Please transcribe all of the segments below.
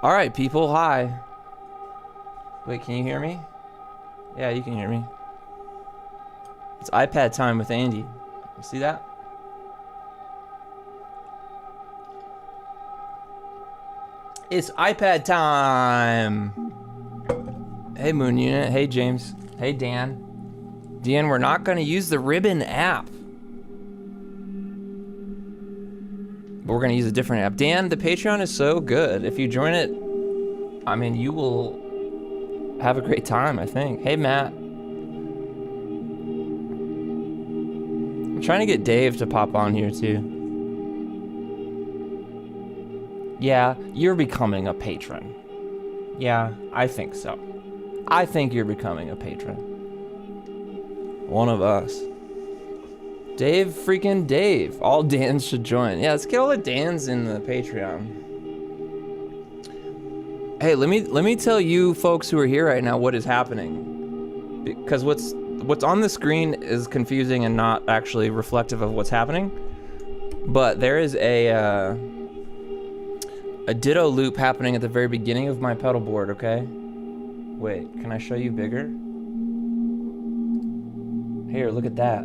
All right, people, hi. Wait, can you hear me? Yeah, you can hear me. It's iPad time with Andy. You see that? It's iPad time. Hey, Moon Unit. Hey, James. Hey, Dan. Dan, we're not going to use the Ribbon app. But we're going to use a different app. Dan, the Patreon is so good. If you join it, I mean, you will have a great time, I think. Hey, Matt. I'm trying to get Dave to pop on here, too. Yeah, you're becoming a patron. Yeah, I think so. I think you're becoming a patron. One of us. Dave, freaking Dave. All Dans should join. Yeah, let's get all the Dans in the Patreon. Hey, let me tell you folks who are here right now what is happening. Because what's on the screen is confusing and not actually reflective of what's happening. But there is a ditto loop happening at the very beginning of my pedal board, okay? Wait, can I show you bigger? Here, look at that.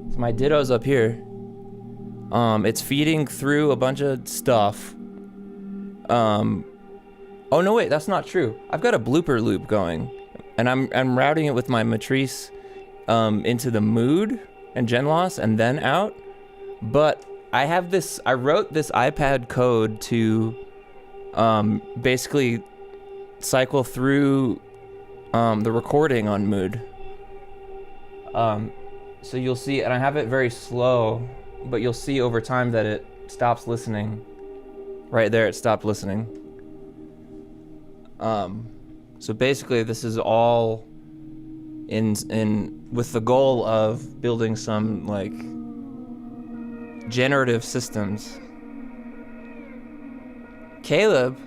So my ditto's up here. It's feeding through a bunch of stuff. Oh no, wait, that's not true. I've got a blooper loop going, and I'm routing it with my matrise into the Mood and gen loss and then out. But I wrote this iPad code to basically cycle through the recording on Mood. So you'll see, and I have it very slow, but you'll see over time that it stops listening. Right there, it stopped listening. So basically this is all in with the goal of building some like generative systems. Caleb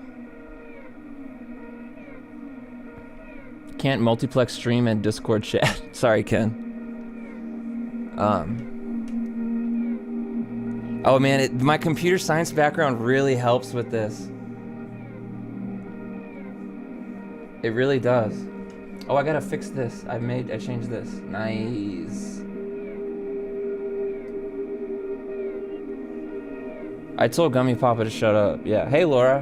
can't multiplex stream and Discord chat. Sorry, Ken. Oh man, my computer science background really helps with this. It really does. Oh, I gotta fix this. I changed this. Nice. I told Gummy Papa to shut up. Yeah. Hey, Laura.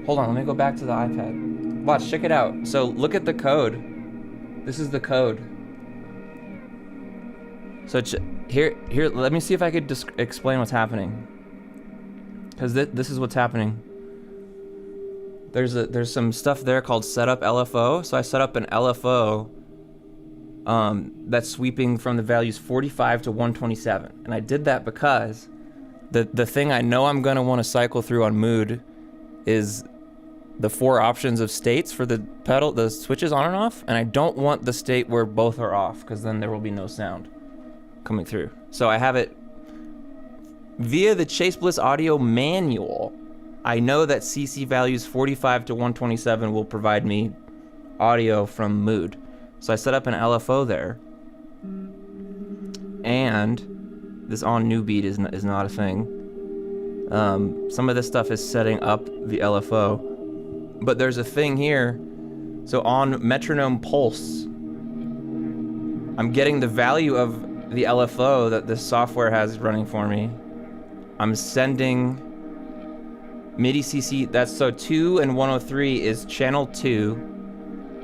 Hold on, let me go back to the iPad. Watch, check it out. So look at the code. This is the code. So here, let me see if I could just explain what's happening. Because this is what's happening. There's some stuff there called setup LFO. So I set up an LFO that's sweeping from the values 45 to 127. And I did that because the thing I know I'm gonna want to cycle through on Mood is the 4 options of states for the pedal, the switches on and off, and I don't want the state where both are off, because then there will be no sound coming through. So I have it via the Chase Bliss audio manual. I know that CC values 45 to 127 will provide me audio from Mood. So I set up an LFO there. And this on new beat is not a thing. Some of this stuff is setting up the LFO. But there's a thing here. So on metronome pulse, I'm getting the value of the LFO that this software has running for me. I'm sending MIDI CC, that's so 2 and 103 is channel 2.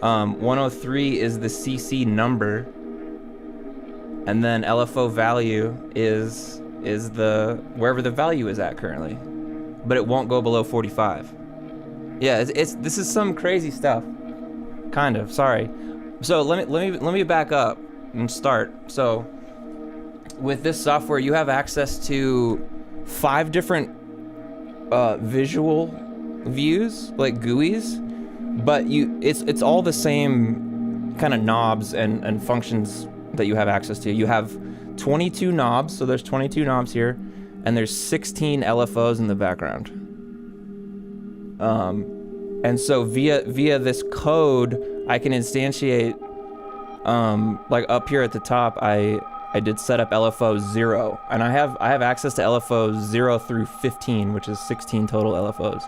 103 is the CC number. And then LFO value is the wherever the value is at currently. But it won't go below 45. Yeah, this is some crazy stuff. Kind of, sorry. So let me back up and start. So with this software, you have access to 5 different visual views, like GUIs, but it's all the same kind of knobs and functions that you have access to. You have 22 knobs, so there's 22 knobs here, and there's 16 LFOs in the background. And so via this code, I can instantiate, like up here at the top, I did set up LFO 0, and I have access to LFO 0 through 15, which is 16 total LFOs.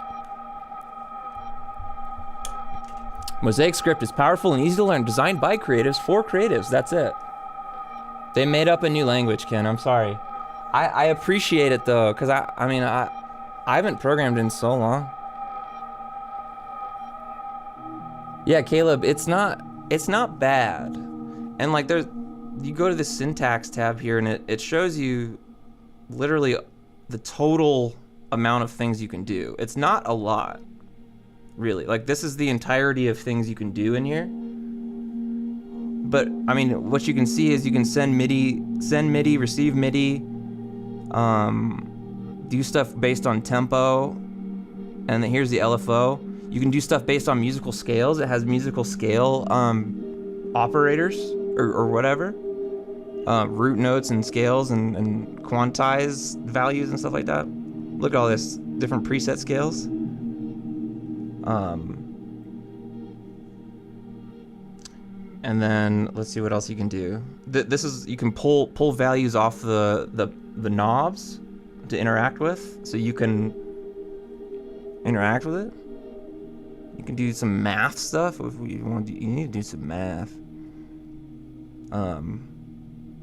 Mosaic script is powerful and easy to learn, designed by creatives for creatives. That's it. They made up a new language, Ken. I'm sorry. I appreciate it though, because I mean I haven't programmed in so long. Yeah, Caleb, it's not bad. And like you go to the syntax tab here and it shows you literally the total amount of things you can do. It's not a lot, really. Like this is the entirety of things you can do in here. But I mean, what you can see is you can send MIDI, receive MIDI, do stuff based on tempo, and then here's the LFO. You can do stuff based on musical scales. It has musical scale operators or whatever, root notes and scales and quantize values and stuff like that. Look at all this different preset scales. And then let's see what else you can do. This is, you can pull values off the knobs to interact with, so you can interact with it. You can do some math stuff if you want to. You need to do some math.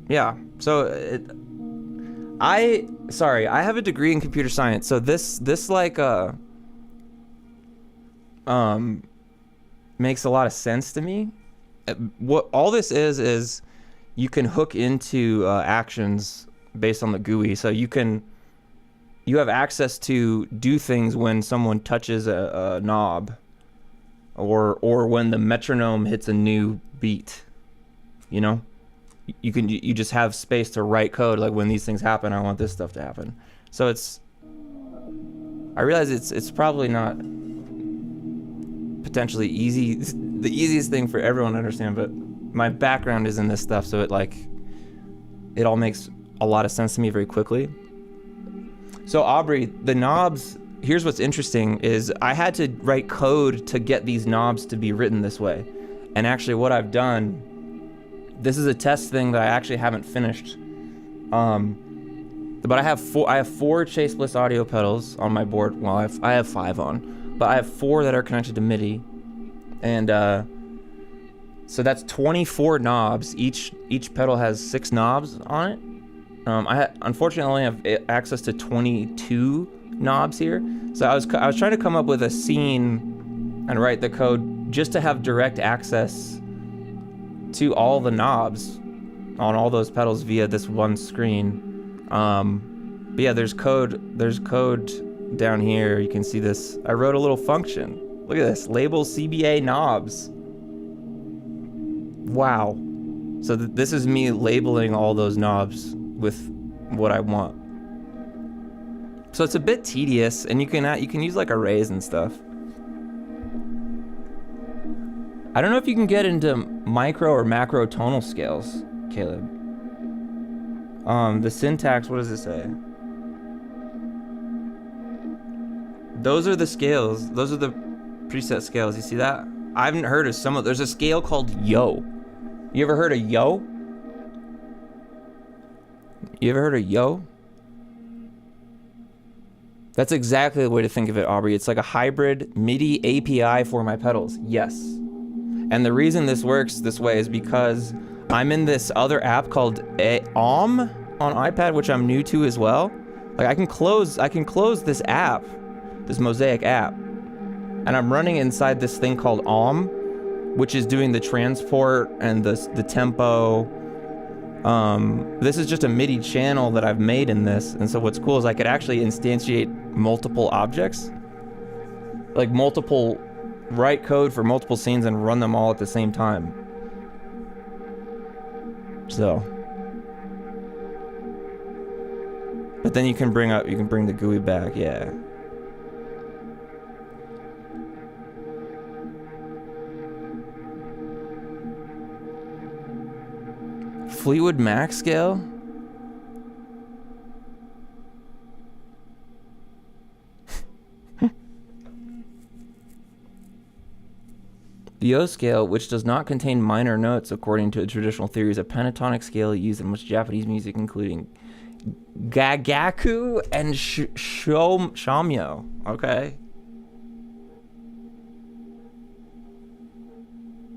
Yeah. So I have a degree in computer science, so this like makes a lot of sense to me. What all this is you can hook into actions based on the GUI, so you have access to do things when someone touches a knob, or when the metronome hits a new beat. You know, you just have space to write code, like when these things happen, I want this stuff to happen. So I realize it's probably not potentially the easiest thing for everyone to understand, but my background is in this stuff, so it all makes a lot of sense to me very quickly. So Aubrey, the knobs, here's what's interesting is I had to write code to get these knobs to be written this way. And actually what I've done, this is a test thing that I actually haven't finished. But I have four Chase Bliss audio pedals on my board. Well, I have 5 on, but I have 4 that are connected to MIDI. And so that's 24 knobs. Each pedal has 6 knobs on it. I unfortunately only have access to 22 knobs here. So I was trying to come up with a scene and write the code just to have direct access to all the knobs on all those pedals via this one screen. But yeah, there's code down here. You can see this. I wrote a little function. Look at this, label CBA knobs. Wow. So this is me labeling all those knobs with what I want. So it's a bit tedious, and you can use like arrays and stuff. I don't know if you can get into micro or macro tonal scales, Caleb. The syntax, what does it say? Those are the scales. Those are the preset scales. You see that? I haven't heard of some of. There's a scale called yo. You ever heard of yo? You ever heard of yo? That's exactly the way to think of it, Aubrey. It's like a hybrid MIDI API for my pedals. Yes. And the reason this works this way is because I'm in this other app called OM on iPad, which I'm new to as well. Like I can close this app, this Mosaic app, and I'm running inside this thing called OM, which is doing the transport and the tempo. This is just a MIDI channel that I've made in this, and so what's cool is I could actually instantiate multiple objects, like write code for multiple scenes and run them all at the same time. So, but then you can bring the GUI back, yeah. Fleetwood Mac scale? The O scale, which does not contain minor notes according to traditional theory, is a pentatonic scale used in much Japanese music, including gagaku and shamyo. Okay.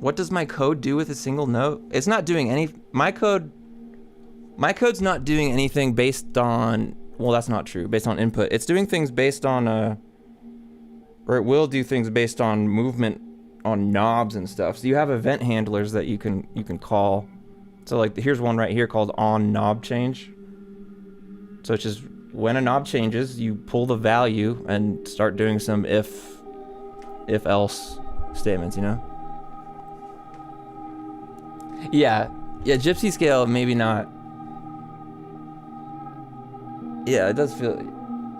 What does my code do with a single note? It's not doing any, my code's not doing anything based on, well, that's not true, based on input. It's doing things based on, or it will do things based on movement on knobs and stuff. So you have event handlers that you can call. So like, here's one right here called on knob change. So it's just when a knob changes, you pull the value and start doing some if else statements, you know? Yeah, gypsy scale, maybe not. Yeah, it does feel,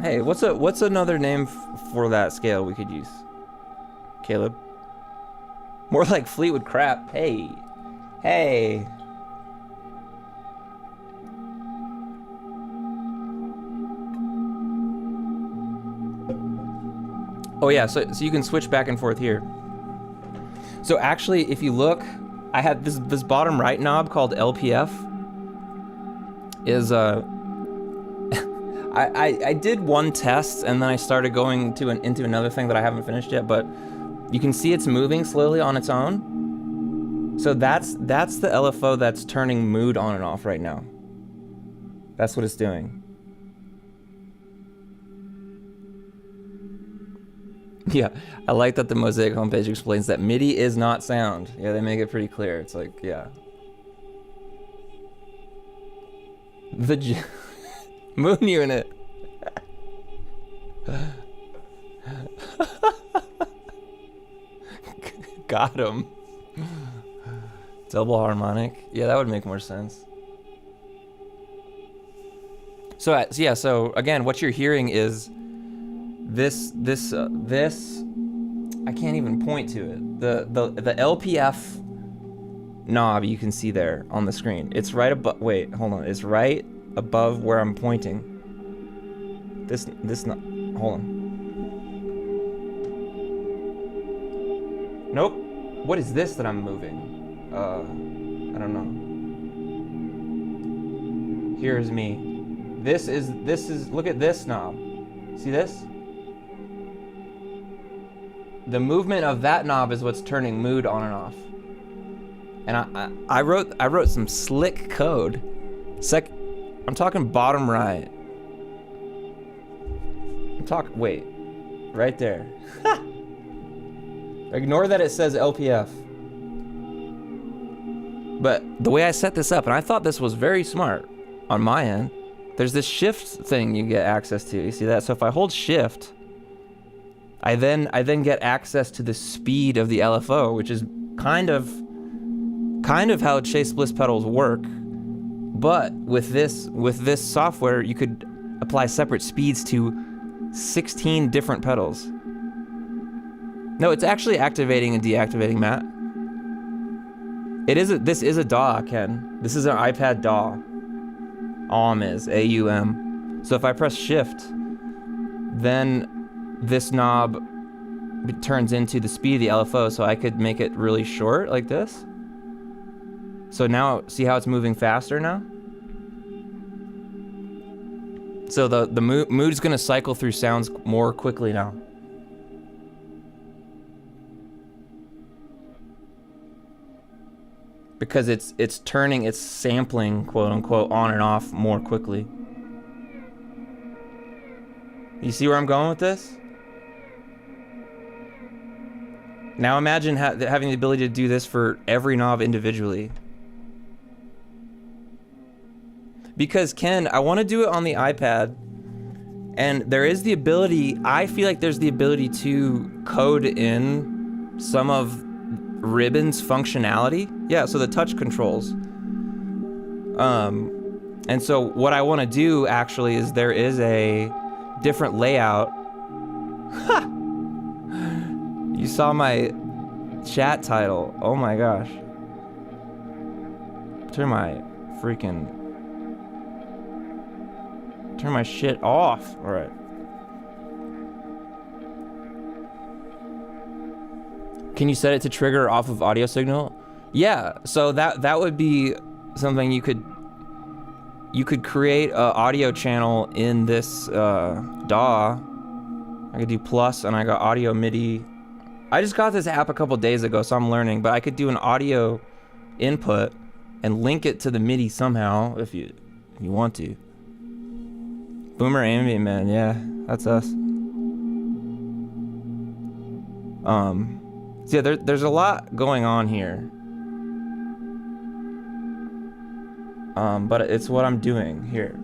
hey, what's another name for that scale we could use? Caleb? More like Fleetwood crap. Hey. Oh yeah, so you can switch back and forth here. So actually, if you look, I had this bottom right knob called LPF. Is I did one test and then I started going into another thing that I haven't finished yet, but you can see it's moving slowly on its own. So that's the LFO that's turning mood on and off right now. That's what it's doing. Yeah, I like that the Mosaic homepage explains that MIDI is not sound. Yeah, they make it pretty clear. It's like, yeah. The Moon unit. Got him. Double harmonic. Yeah, that would make more sense. So yeah, so again, what you're hearing is this I can't even point to it. The LPF knob you can see there on the screen. It's right above, wait, hold on. It's right above where I'm pointing. This hold on. Nope. What is this that I'm moving? I don't know. Here's me. This is, look at this knob. See this? The movement of that knob is what's turning mood on and off. And I wrote some slick code. I'm talking bottom right. Wait, right there. Ignore that it says LPF. But the way I set this up, and I thought this was very smart on my end, there's this shift thing you get access to. You see that? So if I hold shift, I then get access to the speed of the LFO, which is kind of how Chase Bliss pedals work. But with this software, you could apply separate speeds to 16 different pedals. No, it's actually activating and deactivating, Matt. This is a DAW, Ken. This is an iPad DAW. AUM is AUM. So if I press shift, then this knob turns into the speed of the LFO, so I could make it really short like this. So now, see how it's moving faster now? So the mood is gonna cycle through sounds more quickly now. Because it's sampling, quote unquote, on and off more quickly. You see where I'm going with this? Now imagine having the ability to do this for every knob individually. Because Ken, I want to do it on the iPad, and there is the ability, I feel like there's the ability to code in some of Ribbon's functionality. Yeah, so the touch controls. And so what I want to do actually is there is a different layout. Ha! You saw my chat title. Oh my gosh. Turn my shit off. All right. Can you set it to trigger off of audio signal? Yeah, so that would be something you could create an audio channel in this DAW. I could do plus, and I got audio MIDI. I just got this app a couple days ago, so I'm learning, but I could do an audio input and link it to the MIDI somehow if you want to. Boomer Ambient Man, yeah, that's us. So yeah, there's a lot going on here. But it's what I'm doing here.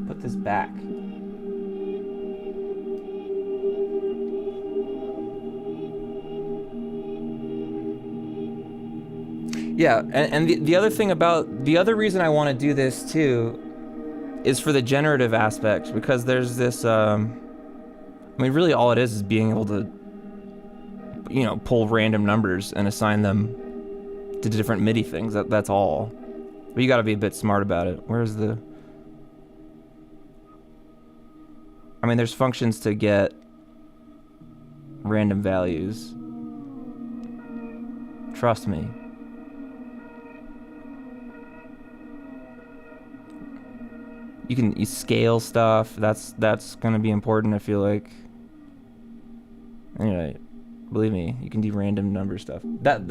Put this back. Yeah, and the other thing about, the other reason I want to do this too is for the generative aspect, because there's this, I mean, really all it is being able to, you know, pull random numbers and assign them to different MIDI things. That's all. But you gotta be a bit smart about it. Where's the... I mean, there's functions to get random values. Trust me. You scale stuff. That's gonna be important, I feel like. Anyway, believe me, you can do random number stuff.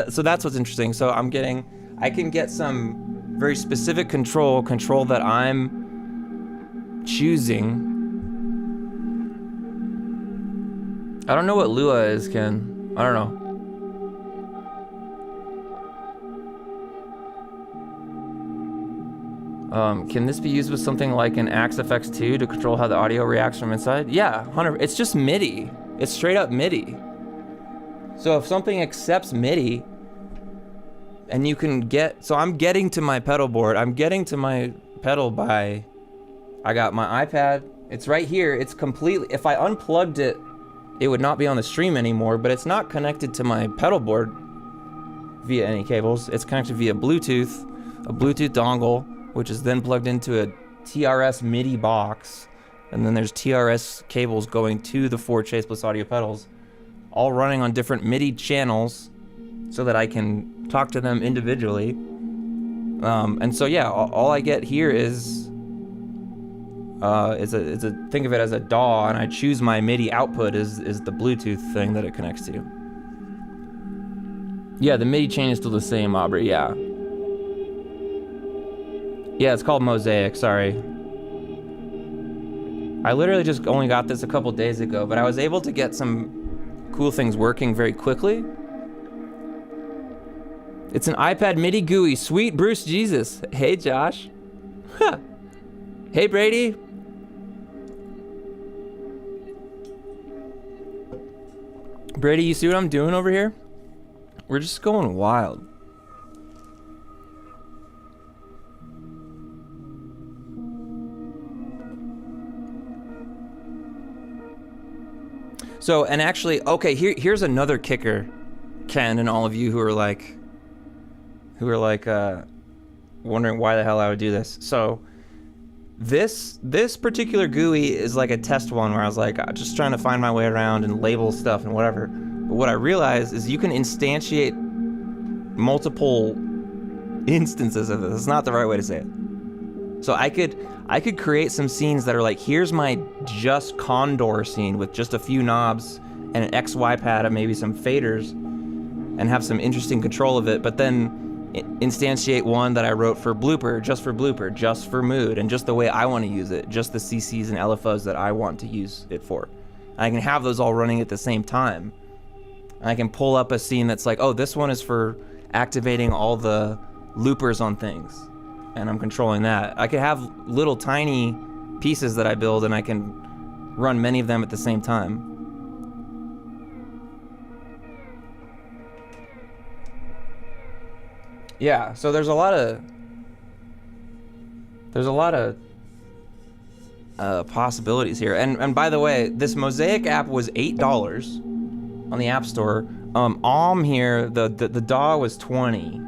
So that's what's interesting. So I can get some very specific control that I'm choosing. I don't know what Lua is, Ken. I don't know. Can this be used with something like an Axe FX2 to control how the audio reacts from inside? Yeah, 100%. It's just MIDI. It's straight up MIDI. So if something accepts MIDI, and you can get, so I'm getting to my pedal board. I'm getting to my pedal by, I got my iPad. It's right here. It's completely, if I unplugged it, it would not be on the stream anymore, but it's not connected to my pedal board via any cables. It's connected via Bluetooth, a Bluetooth dongle, which is then plugged into a TRS MIDI box. And then there's TRS cables going to the 4 Chase Bliss audio pedals, all running on different MIDI channels so that I can talk to them individually. And so yeah, all I get here is think of it as a DAW, and I choose my MIDI output is the Bluetooth thing that it connects to. Yeah, the MIDI chain is still the same, Aubrey, yeah. Yeah, it's called Mosaic, sorry. I literally just only got this a couple days ago, but I was able to get some cool things working very quickly. It's an iPad MIDI GUI. Sweet Bruce Jesus. Hey, Josh. Huh. Hey, Brady. Brady, you see what I'm doing over here? We're just going wild. So, and actually, okay, here's another kicker, Ken, and all of you who are like wondering why the hell I would do this. So, this particular GUI is like a test one where I was like, just trying to find my way around and label stuff and whatever. But what I realized is you can instantiate multiple instances of this. It's not the right way to say it. So I could create some scenes that are like, here's my just condor scene with just a few knobs and an XY pad and maybe some faders, and have some interesting control of it, but then instantiate one that I wrote for blooper, just for mood, and just the way I want to use it, just the CCs and LFOs that I want to use it for. And I can have those all running at the same time. And I can pull up a scene that's like, oh, this one is for activating all the loopers on things, and I'm controlling that. I could have little tiny pieces that I build, and I can run many of them at the same time. Yeah, so there's a lot of possibilities here. And by the way, this Mosaic app was $8 on the App Store. Here, the DAW was $20.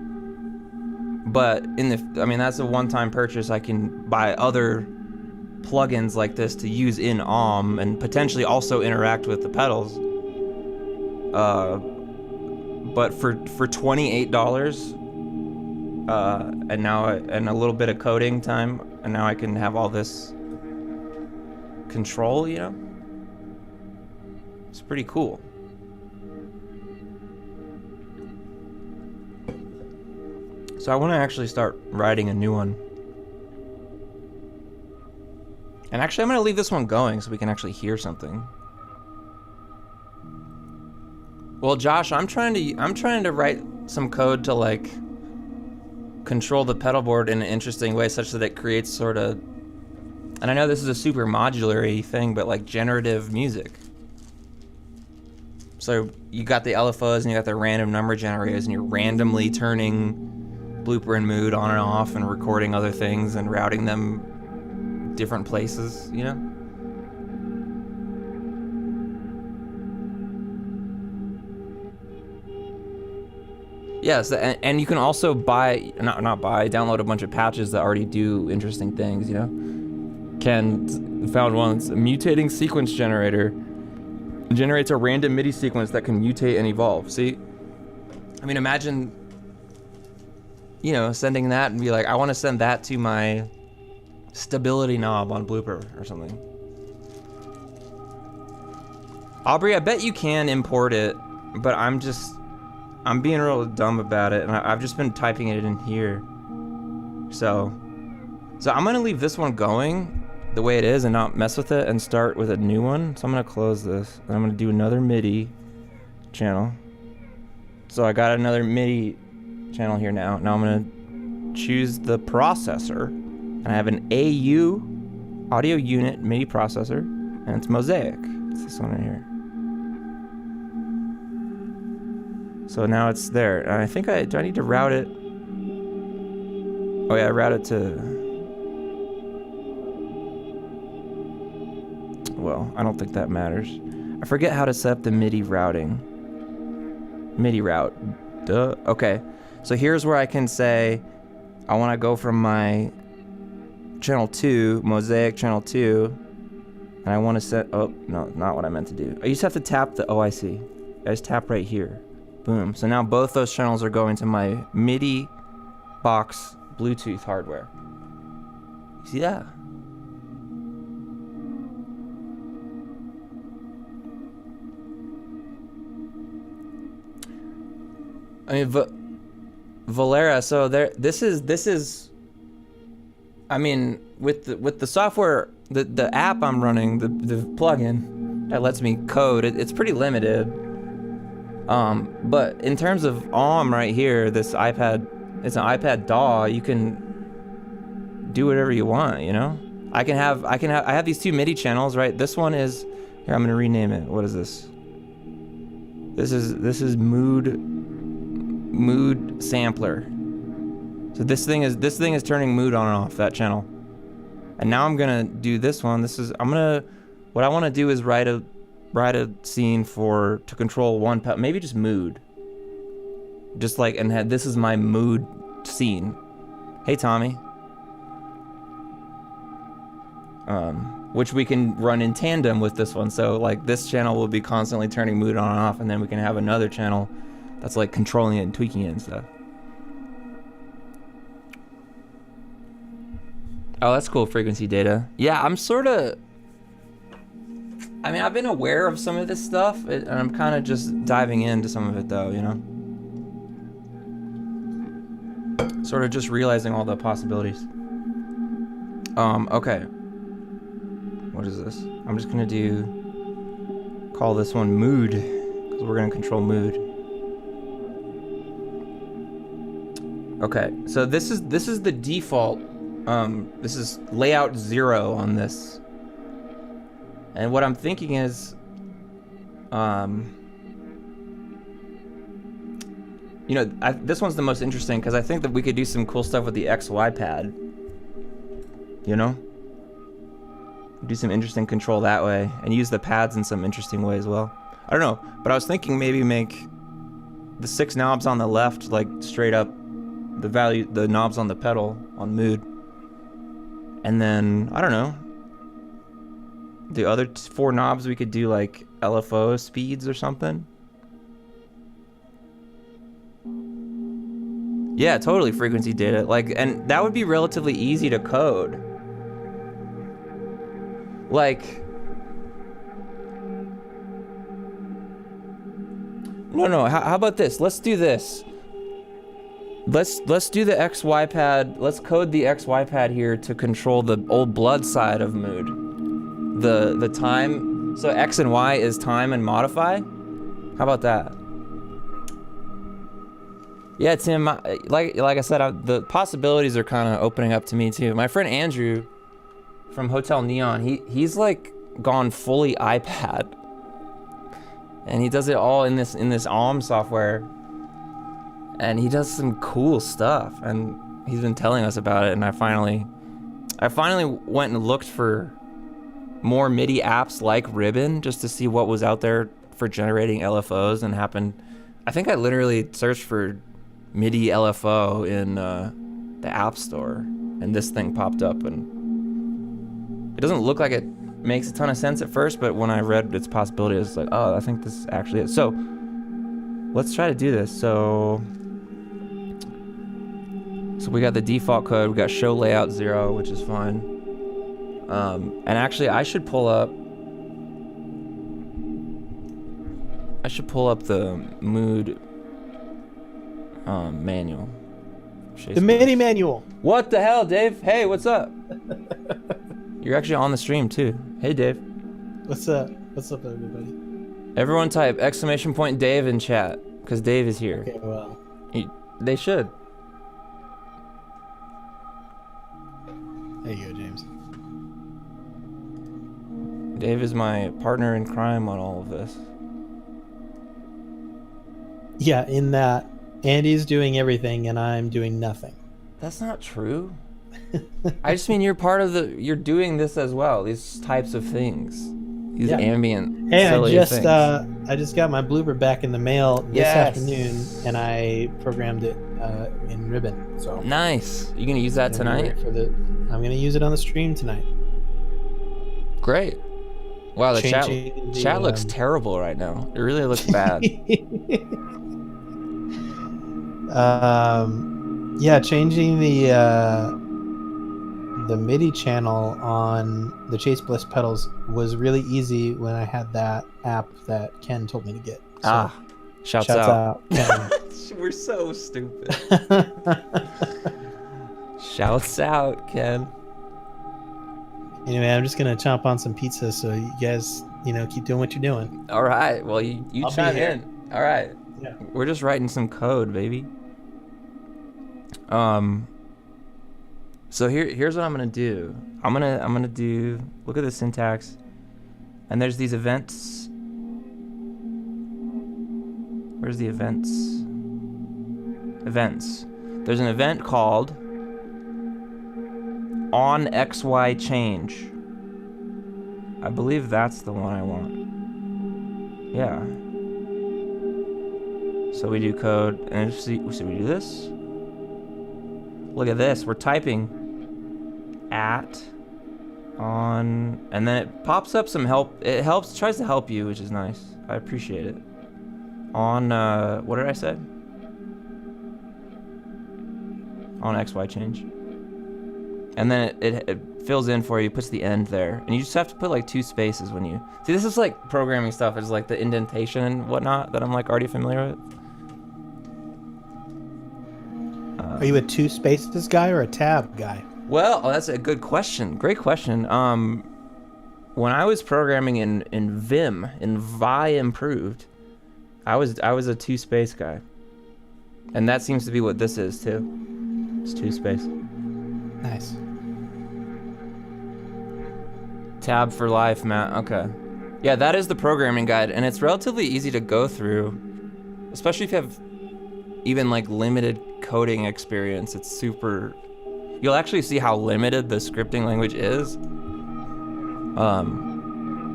But I mean, that's a one-time purchase. I can buy other plugins like this to use in and potentially also interact with the pedals. But for $28, and a little bit of coding time, and now I can have all this control, you know? It's pretty cool. So I want to actually start writing a new one. And actually, I'm going to leave this one going so we can actually hear something. Well, Josh, I'm trying to write some code to like control the pedal board in an interesting way such that it creates sort of, and I know this is a super modular thing, but like generative music. So you got the LFOs and you got the random number generators and you're randomly turning blooper and mood on and off and recording other things and routing them different places, you know? Yes, and you can also download a bunch of patches that already do interesting things, you know? Found once, a mutating sequence generator generates a random MIDI sequence that can mutate and evolve. See? I mean, imagine, you know, sending that and be like, I want to send that to my stability knob on blooper or something. Aubrey, I bet you can import it, but I'm being real dumb about it, and I've just been typing it in here. So I'm gonna leave this one going the way it is and not mess with it and start with a new one. So I'm gonna close this, and I'm gonna do another MIDI channel. So I got another MIDI channel here now. Now I'm gonna choose the processor, and I have an AU audio unit MIDI processor, and it's Mosaic. It's this one right here. So now it's there. And I think do I need to route it? Oh yeah, route it to, well, I don't think that matters. I forget how to set up the MIDI routing. MIDI route, duh. Okay, so here's where I can say, I wanna go from my channel 2, Mosaic channel 2, and I wanna set, oh, no, not what I meant to do. I just have to tap the, oh, I see. I just tap right here. Boom. So now both those channels are going to my MIDI box Bluetooth hardware. You see that? I mean, Valera. So there. This is. I mean, with the software, the app I'm running, the plugin that lets me code, it's pretty limited. But in terms of OM right here, this iPad, it's an iPad DAW. You can do whatever you want, you know? I have these two MIDI channels, right? This one is, here, I'm gonna rename it. What is this? This is mood sampler. So this thing is turning mood on and off that channel. And now I'm gonna do this one. What I wanna do is write a scene to control one maybe just mood, just like, and this is my mood scene. Hey Tommy. Which we can run in tandem with this one, so like this channel will be constantly turning mood on and off, and then we can have another channel that's like controlling it and tweaking it and stuff. Oh, that's cool. Frequency data. Yeah, I mean, I've been aware of some of this stuff, and I'm kind of just diving into some of it, though, you know? Sort of just realizing all the possibilities. Okay. What is this? I'm just gonna call this one mood, because we're gonna control mood. Okay, so this is the default, this is layout 0 on this. And what I'm thinking is, you know, this one's the most interesting because I think that we could do some cool stuff with the XY pad. You know? Do some interesting control that way and use the pads in some interesting way as well. I don't know, but I was thinking maybe make the 6 knobs on the left like straight up the knobs on the pedal on mood. And then, I don't know, the other 4 knobs we could do like LFO speeds or something. Yeah, totally frequency data. Like, and that would be relatively easy to code. Like, no, how about this? Let's do this. Let's do the XY pad. Let's code the XY pad here to control the old blood side of mood. The time. So X and Y is time and modify. How about that? Yeah, Tim. Like I said, the possibilities are kind of opening up to me too. My friend Andrew from Hotel Neon, he's like gone fully iPad, and he does it all in this ALM software. And he does some cool stuff, and he's been telling us about it. And I finally went and looked for more MIDI apps like Ribbon just to see what was out there for generating LFOs, and I think I literally searched for MIDI LFO in the App Store, and this thing popped up, and it doesn't look like it makes a ton of sense at first, but when I read its possibility, I was like, oh, I think this actually is. So let's try to do this. So we got the default code, we got show layout 0, which is fine. And actually I should pull up the Mood manual. The MIDI manual. What the hell, Dave? Hey, what's up? You're actually on the stream too. Hey, Dave. What's up? What's up, everybody? Everyone type !Dave in chat, because Dave is here. Okay, well. They should. There you go, James. Dave is my partner in crime on all of this. Yeah, in that Andy's doing everything and I'm doing nothing. That's not true. I just mean you're doing this as well. These types of things. These ambient silly things. I just got my blooper back in the mail this afternoon, and I programmed it in Ribbon. So nice. You gonna use that tonight? I'm gonna use it on the stream tonight. Great. Wow, the chat looks terrible right now. It really looks bad. Yeah, changing the MIDI channel on the Chase Bliss pedals was really easy when I had that app that Ken told me to get. So, shouts out. Ken. We're so stupid. Shouts out, Ken. Anyway, I'm just gonna chomp on some pizza, so you guys, keep doing what you're doing. All right. Well, you chime in. All right. Yeah. We're just writing some code, baby. So here's what I'm gonna do. I'm gonna do. Look at the syntax, and there's these events. Where's the events? Events. There's an event called on XY change. I believe that's the one I want. Yeah. So we do code, and so we do this. Look at this. We're typing on, and then it pops up some help. It tries to help you, which is nice. I appreciate it. On what did I say? On XY change. And then it fills in for you, puts the end there, and you just have to put like 2 spaces when you see. This is like programming stuff. It's like the indentation and whatnot that I'm like already familiar with. Are you a 2 spaces guy or a tab guy? Well, that's a good question. Great question. When I was programming in Vim, in Vi Improved, I was a 2 space guy, and that seems to be what this is too. It's 2 space. Nice. Tab for life, Matt. Okay. Yeah, that is the programming guide, and it's relatively easy to go through, especially if you have even like limited coding experience. It's super. You'll actually see how limited the scripting language is.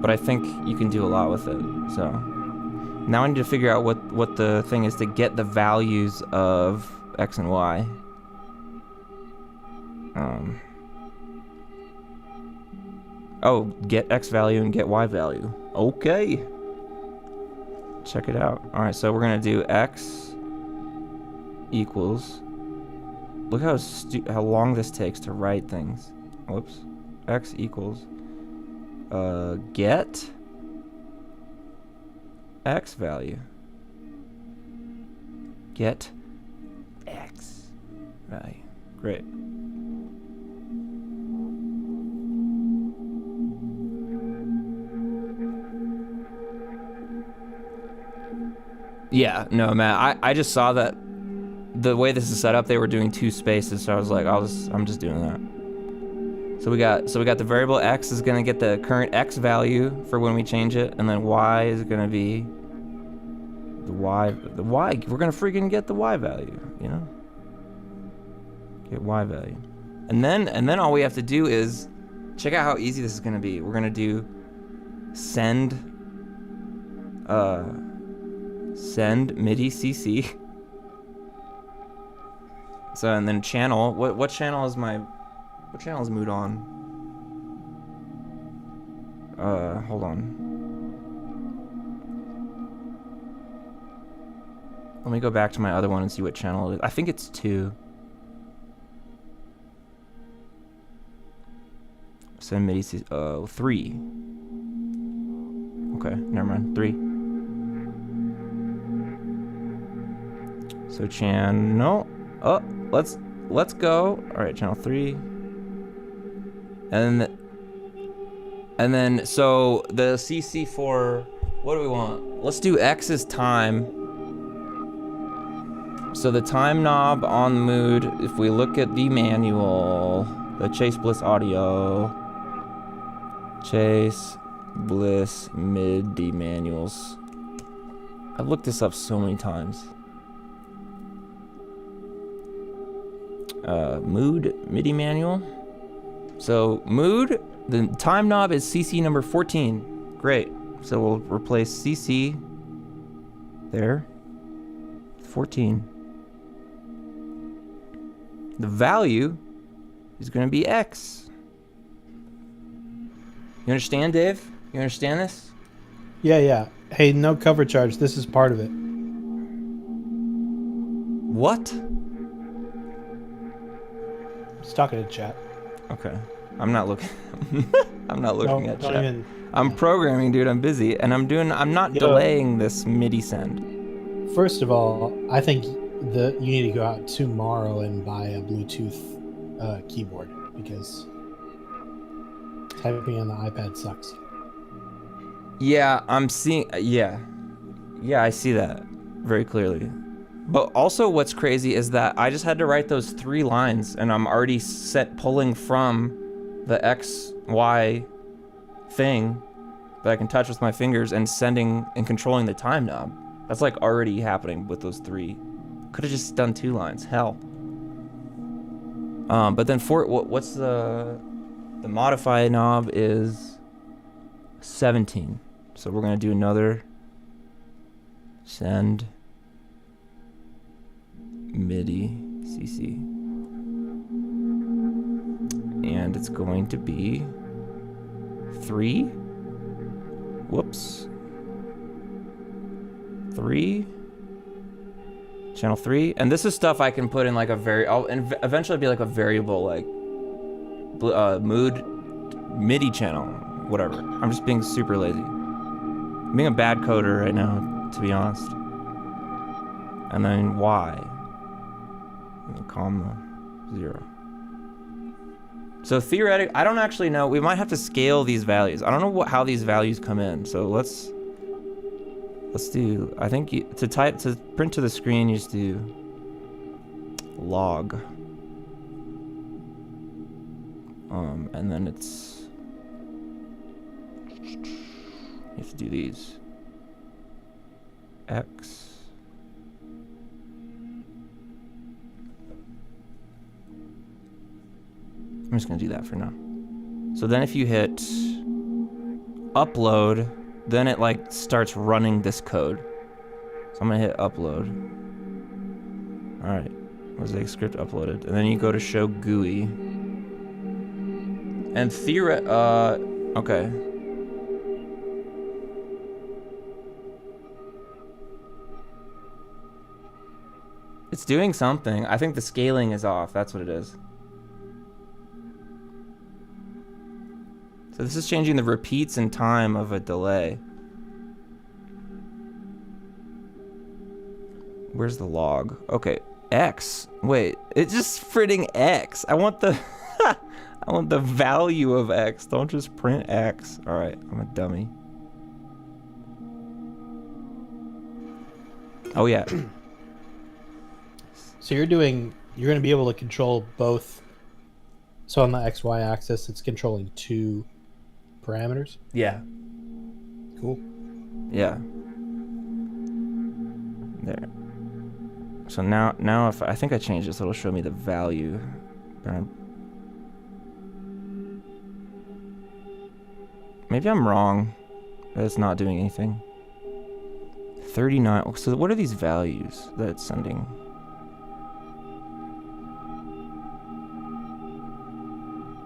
But I think you can do a lot with it. So now I need to figure out what the thing is to get the values of X and Y. Oh, get X value and get Y value. Okay. Check it out. All right, so we're gonna do X equals. Look how long this takes to write things. Whoops. X equals. Get X value. Get X. value. Great. Yeah, no, Matt, I just saw that the way this is set up, they were doing 2 spaces, so I was like, I'm just doing that. So we got the variable x is gonna get the current x value for when we change it, and then y is gonna be the y. We're gonna freaking get the y value, you know? Get y value, and then all we have to do is check out how easy this is gonna be. We're gonna do send MIDI CC. So, and then channel. What channel is Mood on? Hold on. Let me go back to my other one and see what channel it is. I think it's 2. Send MIDI CC. 3. Okay, never mind. 3. So channel. Oh, let's go. All right, channel 3. And then so the CC for what do we want? Let's do X is time. So the time knob on Mood, if we look at the manual, the Chase Bliss audio, Chase Bliss MIDI manuals. I've looked this up so many times. Mood MIDI manual. So Mood, the time knob is CC number 14. Great. So we'll replace CC there. 14. The value is going to be X. You understand, Dave? You understand this? Yeah. Hey, no cover charge. This is part of it. What? Just talking to chat. Okay. I'm not looking. I'm not looking at chat. I'm yeah. programming, dude. I'm busy, and I'm not delaying this MIDI send. First of all, I think you need to go out tomorrow and buy a Bluetooth keyboard, because typing on the iPad sucks. Yeah, I'm seeing. Yeah, I see that very clearly. But also, what's crazy is that I just had to write those 3 lines, and I'm already pulling from the X, Y thing that I can touch with my fingers and sending and controlling the time knob. That's like already happening with those 3. Could have just done 2 lines. Hell. But then what's the modify knob is 17. So we're gonna do another send MIDI CC, and it's going to be 3. Whoops. 3. Channel 3, and this is stuff I can put in like I'll eventually be like a variable, like Mood MIDI channel, whatever. I'm just being super lazy. I'm being a bad coder right now, to be honest. And then Y. Comma 0. So theoretically, I don't actually know. We might have to scale these values. I don't know how these values come in. So let's do. I think to print to the screen, you just do log. And then you have to do these. X. I'm just gonna do that for now. So then if you hit upload, then it like starts running this code. So I'm gonna hit upload. All right, Mosaic script uploaded. And then you go to show GUI. And okay. It's doing something. I think the scaling is off. That's what it is. So this is changing the repeats in time of a delay. Where's the log? Okay, X. Wait, it's just printing X. I want the I want the value of X. Don't just print X. All right, I'm a dummy. Oh yeah. So you're going to be able to control both. So on the XY axis, it's controlling 2 parameters. Yeah. Cool. Yeah. There. So now if I think I changed this, it'll show me the value. Maybe I'm wrong. It's not doing anything. 39. So what are these values that it's sending?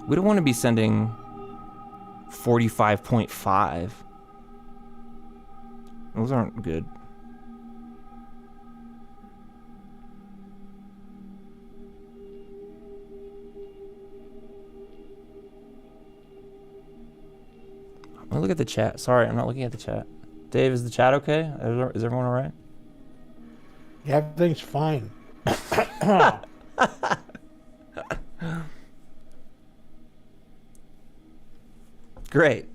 We don't want to be sending 45.5. Those aren't good. I'm gonna look at the chat. Sorry, I'm not looking at the chat. Dave, is the chat okay? Is everyone all right? Yeah, everything's fine. Great.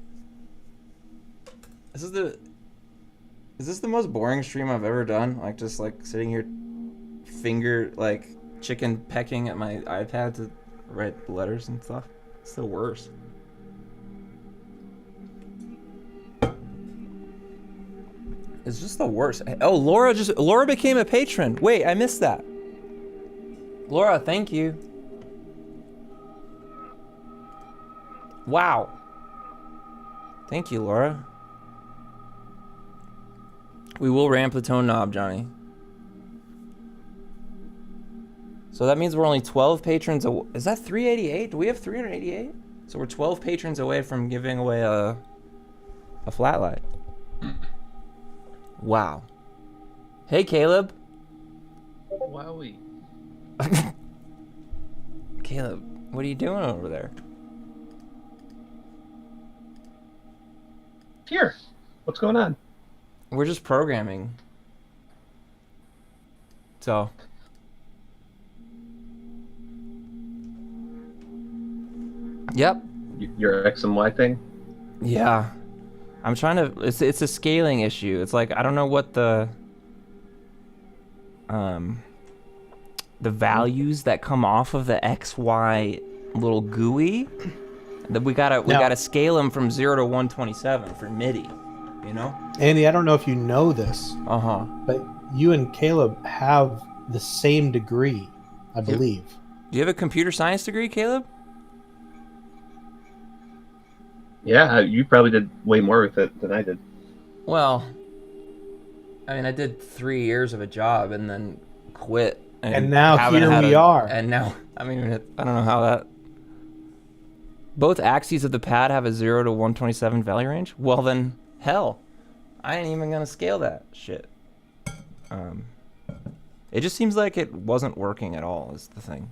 Is this the most boring stream I've ever done? Like just like sitting here like chicken pecking at my iPad to write letters and stuff. It's the worst. It's just the worst. Oh, Laura became a patron. Wait, I missed that. Laura, thank you. Wow. Thank you, Laura. We will ramp the tone knob, Johnny. So that means we're only 12 patrons away. Is that 388? Do we have 388? So we're 12 patrons away from giving away a flat light. Wow. Hey, Caleb. Wowie. Caleb, what are you doing over there? Here. What's going on? We're just programming. So. Yep. Your X and Y thing? Yeah. I'm trying to, it's a scaling issue. It's like, I don't know what the values that come off of the XY little GUI, that we gotta scale them from 0 to 127 for MIDI, you know? Andy, I don't know if you know this, but you and Caleb have the same degree, I believe. Do you have a computer science degree, Caleb? Yeah, you probably did way more with it than I did. Well, I mean, I did 3 years of a job and then quit. And now here we are. And now, I mean, I don't know how that... Both axes of the pad have a 0 to 127 value range? Well then, hell. I ain't even gonna scale that shit. It just seems like it wasn't working at all, is the thing.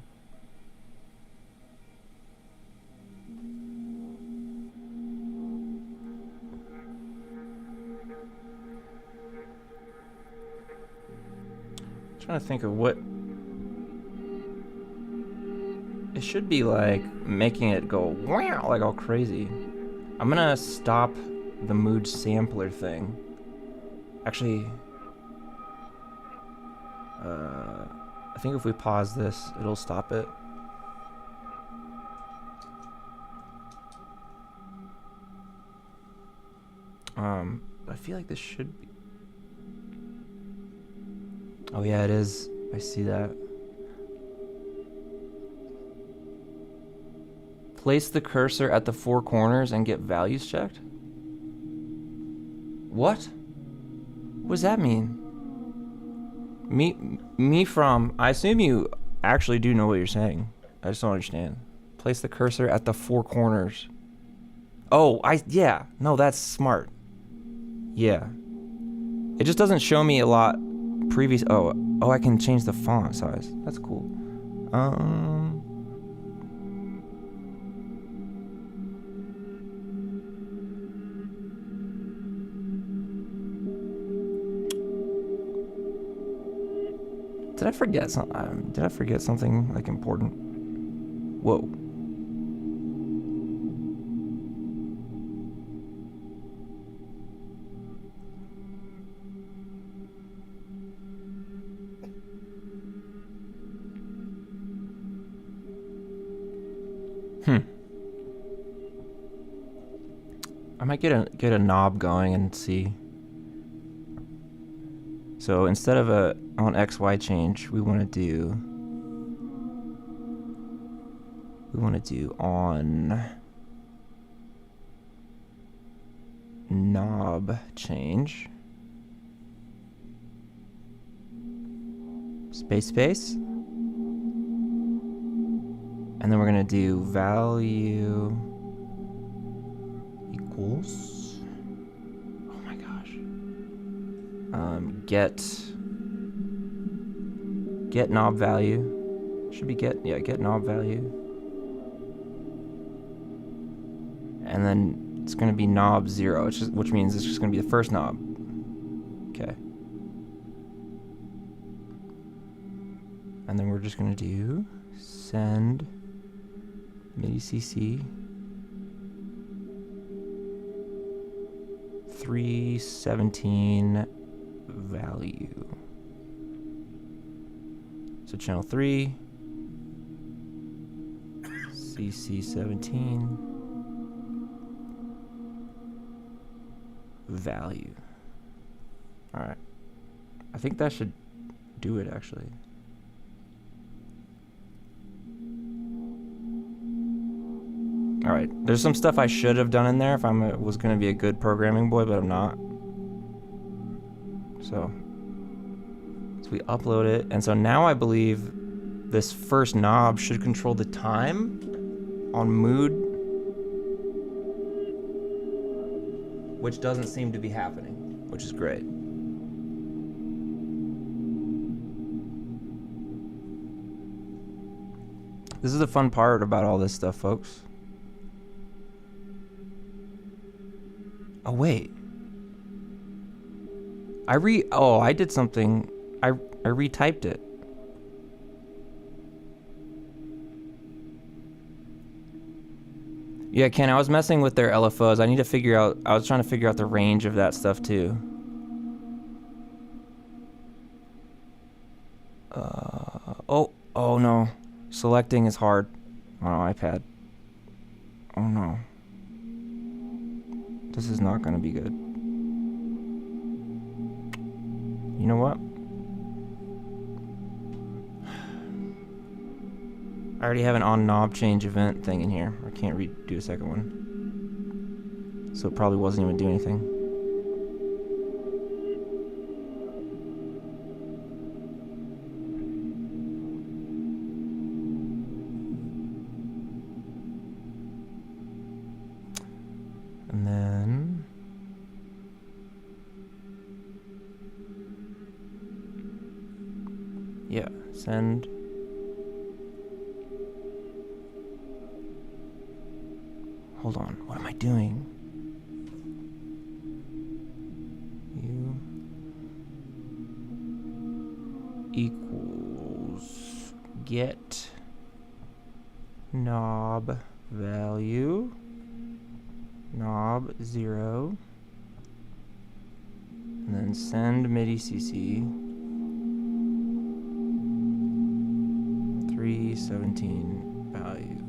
Trying to think of what it should be like, making it go wow, like all crazy. I'm gonna stop the mood sampler thing. Actually, I think if we pause this, it'll stop it. I feel like this should be. Oh yeah, it is. I see that. Place the cursor at the 4 corners and get values checked? What? What does that mean? Me from... I assume you actually do know what you're saying. I just don't understand. Place the cursor at the 4 corners. Oh, yeah. No, that's smart. Yeah. It just doesn't show me a lot previous... Oh, I can change the font size. That's cool. Did I forget something? Did I forget something like important? Whoa. I might get a knob going and see. So instead of on XY change, we want to do on knob change. Space. And then we're gonna do value equals, oh my gosh, get knob value, should be get knob value, and then it's gonna be knob 0, which means it's just gonna be the first knob. Okay. And then we're just gonna do send MIDI CC 317 value. So channel 3 CC 17 value. All right, I think that should do it actually. All right, there's some stuff I should have done in there if I was going to be a good programming boy, but I'm not. So we upload it, and so now I believe this first knob should control the time on Mood, which doesn't seem to be happening, which is great. This is the fun part about all this stuff, folks. Oh wait, I did something. I retyped it. Yeah, Ken, I was messing with their LFOs. I was trying to figure out the range of that stuff too. Oh no, selecting is hard on iPad. Oh no. This is not going to be good. You know what? I already have an on knob change event thing in here. I can't redo a second one. So it probably wasn't even doing anything. And then yeah, send. Hold on, what am I doing? U equals get knob value. Knob 0, and then send MIDI CC 317 value.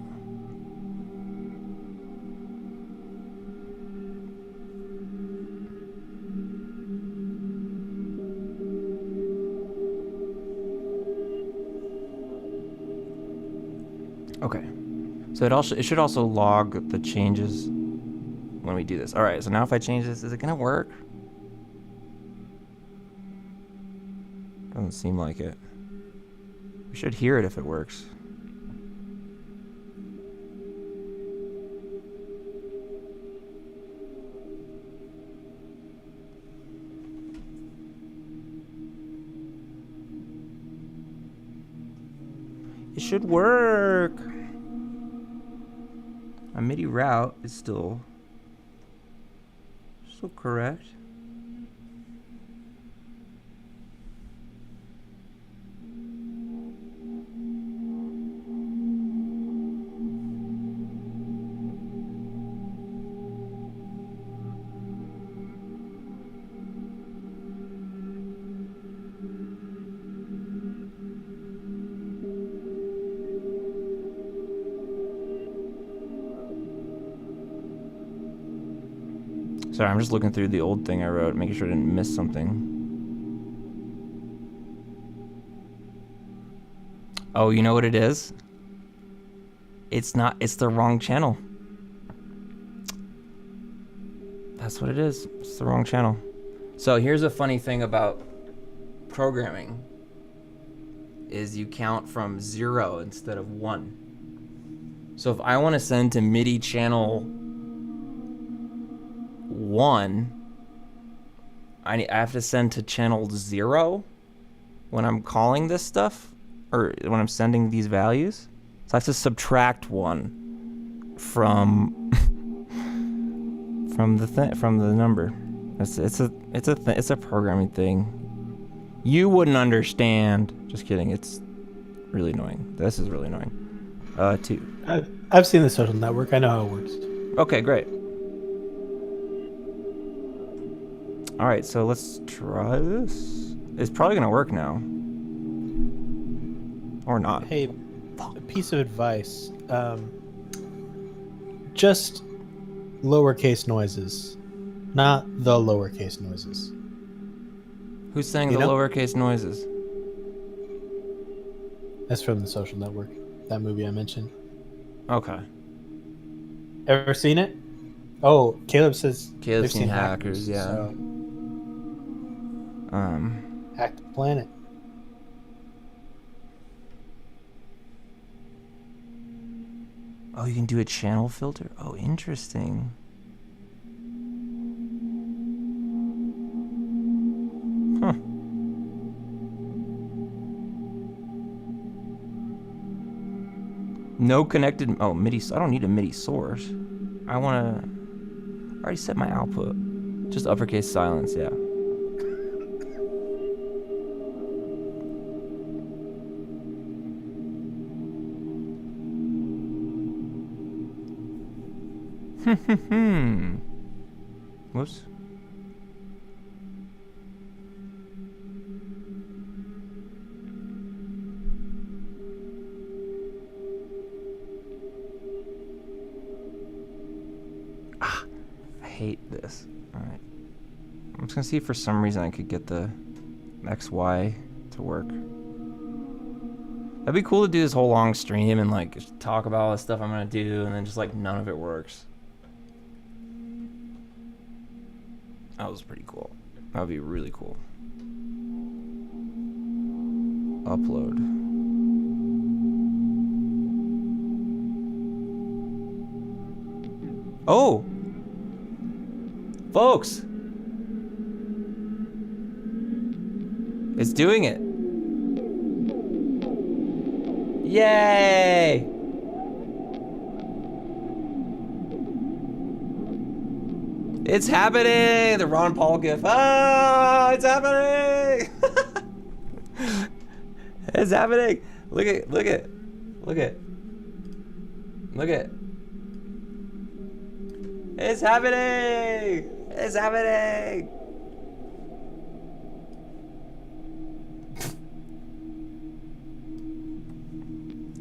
Okay, so it should also log the changes when we do this. All right, so now if I change this, is it gonna work? Doesn't seem like it. We should hear it if it works. It should work. My MIDI route is still correct. Sorry, I'm just looking through the old thing I wrote, making sure I didn't miss something. Oh, you know what it is? It's not, it's the wrong channel. That's what it is. It's the wrong channel. So here's a funny thing about programming is you count from 0 instead of 1. So if I want to send to MIDI channel 1, I have to send to channel 0 when I'm calling this stuff, or when I'm sending these values. So I have to subtract 1 from from the number. It's a programming thing. You wouldn't understand. Just kidding. It's really annoying. This is really annoying. 2. I've seen the social network. I know how it works. Okay, great. All right, so let's try this. It's probably gonna work now, or not. Hey, a piece of advice. Just lowercase noises, not the lowercase noises. Who's saying You the know? lowercase noises? That's from the social network. That movie I mentioned. Okay. Ever seen it? Oh, Caleb says Caleb's they've seen Hackers, yeah. So hack the planet. Oh, you can do a channel filter? Oh, interesting. Huh. No connected, oh, MIDI, I don't need a MIDI source. I already set my output. Just uppercase silence, yeah. Whoops. I hate this. Alright. I'm just gonna see if for some reason I could get the XY to work. That'd be cool to do this whole long stream and like just talk about all the stuff I'm gonna do and then just like none of it works. That was pretty cool. That would be really cool. Upload. Oh! Folks! It's doing it. Yay! It's happening! The Ron Paul gif. Ah! It's happening! It's happening! Look at, look at, look at. Look at. It's happening! It's happening!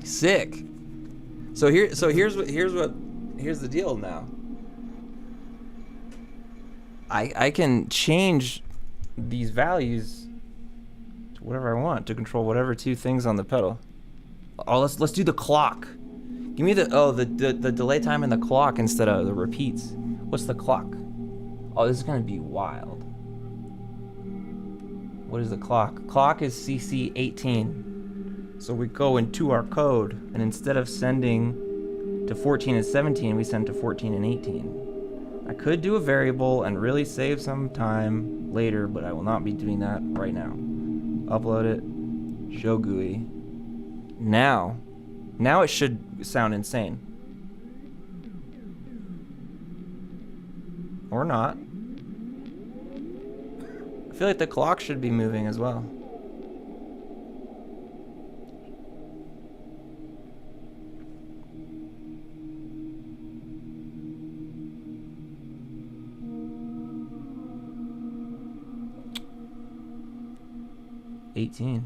Sick. So here's the deal now. I can change these values to whatever I want to control whatever two things on the pedal. Oh, let's do the clock. Give me the delay time and the clock instead of the repeats. What's the clock? Oh, this is gonna be wild. What is the clock? Clock is CC 18. So we go into our code, and instead of sending to 14 and 17, we send to 14 and 18. I could do a variable and really save some time later, but I will not be doing that right now. Upload it, show GUI. Now it should sound insane. Or not. I feel like the clock should be moving as well. $18.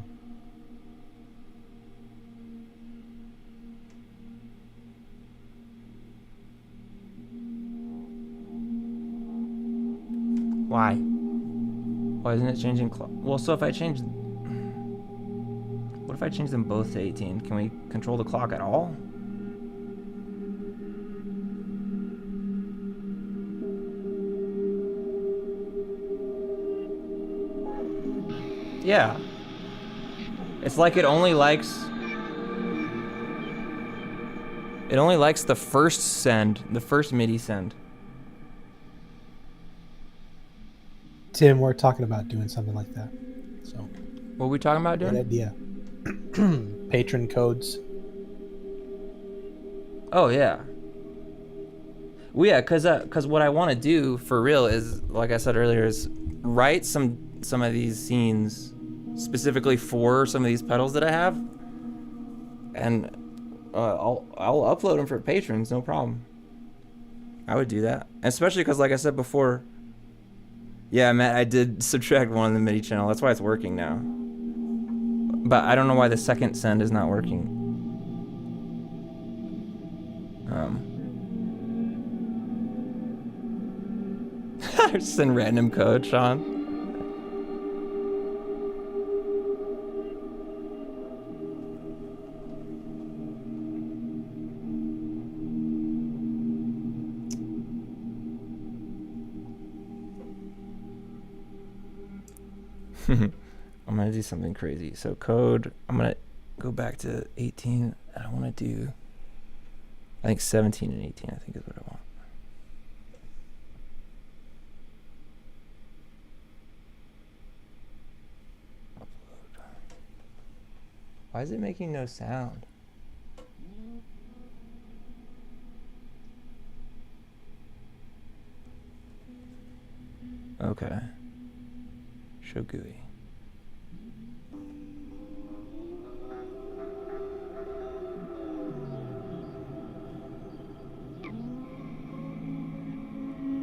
Why? Why isn't it changing clock? Well, so if I change... What if I change them both to 18? Can we control the clock at all? Yeah. It's like it only likes... It only likes the first send, the first MIDI send. Tim, we're talking about doing something like that. So, What are we talking about doing? good idea. Patron codes. Oh, yeah. Well, yeah, cause what I want to do for real is, like I said earlier, is write some of these scenes specifically for some of these pedals that I have, and I'll upload them for patrons, no problem. I would do that, especially because, like I said before, yeah, Matt, I did subtract one in the MIDI channel. That's why it's working now. But I don't know why the second send is not working. Send random code, Sean. I'm gonna do something crazy. So code, I'm gonna go back to 18, and I want to do, I think 17 and 18, I think is what I want. Upload. Why is it making no sound? Okay. Show GUI.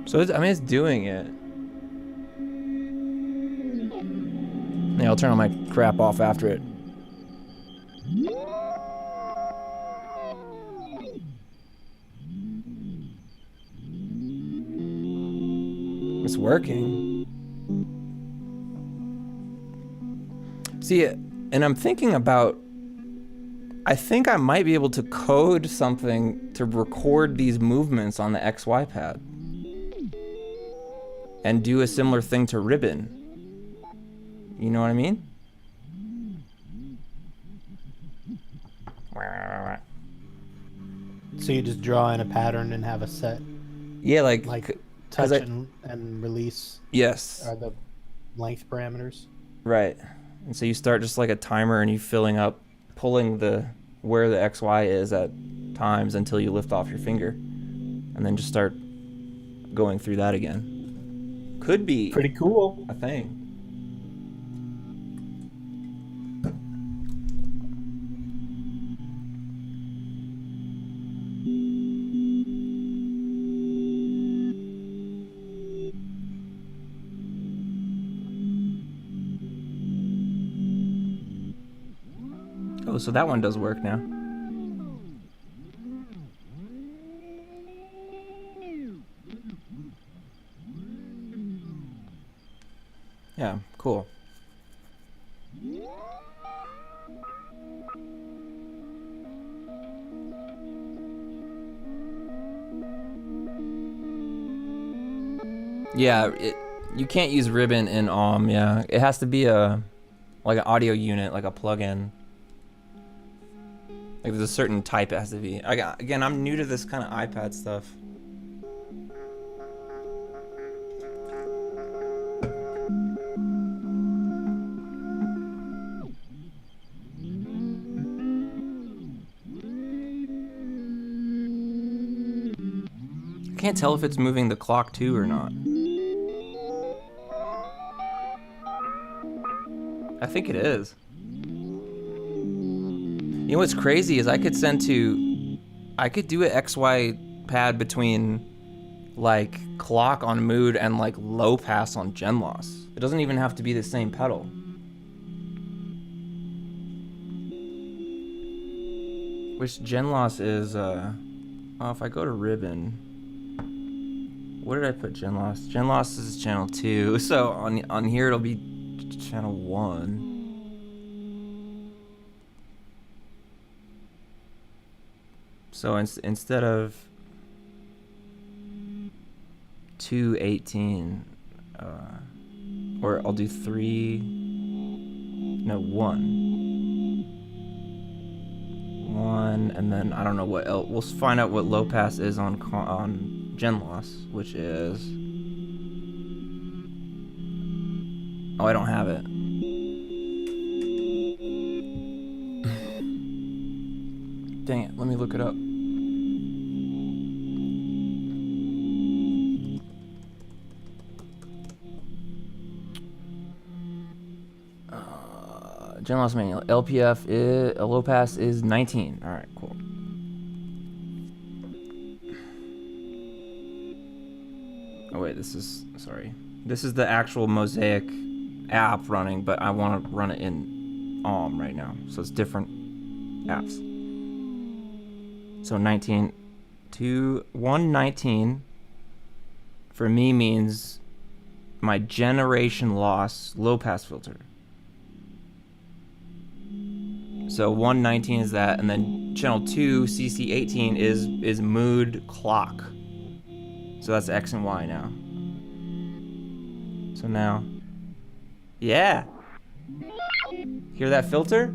So it's, I mean, it's doing it. Yeah, I'll turn all my crap off after it. It's working. See, and I'm thinking about, I think I might be able to code something to record these movements on the XY pad and do a similar thing to ribbon. You know what I mean? So you just draw in a pattern and have a set, Yeah, like touch and release. Yes. Are the length parameters. Right. And so you start just like a timer and you filling up, pulling the where the XY is at times until you lift off your finger, and then just start going through that again. Could be Pretty cool. a thing. Oh, so that one does work now. Yeah, cool. Yeah, you can't use ribbon in OM, yeah. It has to be like an audio unit, like a plugin. Like there's a certain type it has to be. Again, I'm new to this kind of iPad stuff. I can't tell if it's moving the clock too or not. I think it is. You know what's crazy is I could do an XY pad between like clock on Mood and like low pass on Genloss. It doesn't even have to be the same pedal. Which Genloss is, oh, if I go to ribbon, Where did I put gen loss? Gen loss is channel 2. So on here it'll be channel 1. So instead of 218, or I'll do 1, and then I don't know what else. We'll find out what low pass is on gen loss, which is, oh, I don't have it. Dang it, let me look it up. Gen loss manual. LPF is low pass is 19. All right, cool. Oh wait, this is the actual Mosaic app running, but I want to run it in right now, so it's different apps. So 119 for me means my generation loss low pass filter. So 119 is that, and then channel 2 CC18 is mood clock. So that's X and Y now. So now, yeah. Hear that filter?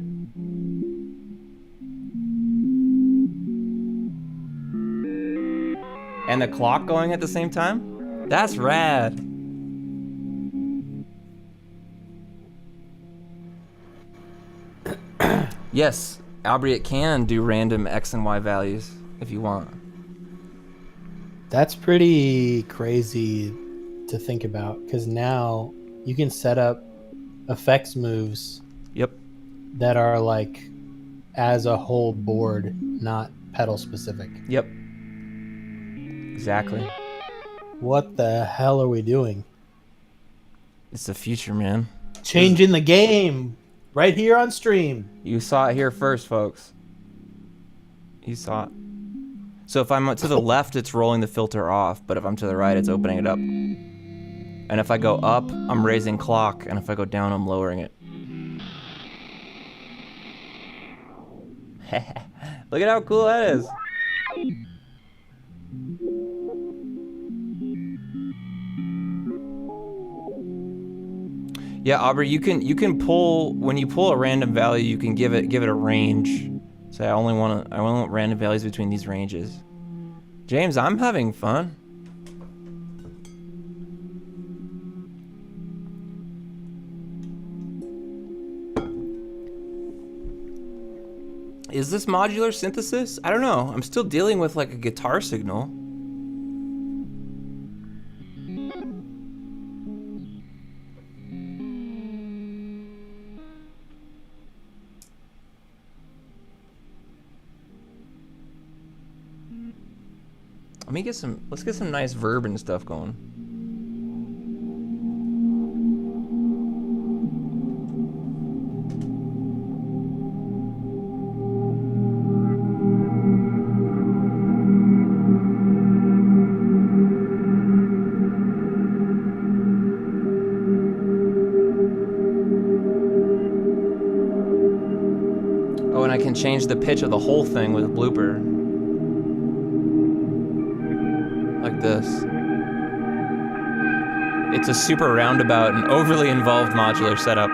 And the clock going at the same time? That's rad. Yes, Albrecht can do random X and Y values if you want. That's pretty crazy to think about, because now you can set up effects moves. Yep. That are like as a whole board, not pedal specific. Yep. Exactly. What the hell are we doing? It's the future, man. Changing the game right here on stream. You saw it here first, folks. You saw it. So if I'm to the left, it's rolling the filter off, but if I'm to the right, it's opening it up. And if I go up, I'm raising clock, and if I go down, I'm lowering it. Look at how cool that is. Yeah, Aubrey, you can pull, when you pull a random value, you can give it a range. Say I only want random values between these ranges. James, I'm having fun. Is this modular synthesis? I don't know. I'm still dealing with like a guitar signal. Let's get some nice verb and stuff going. Oh, and I can change the pitch of the whole thing with a blooper. Like this. It's a super roundabout and overly involved modular setup.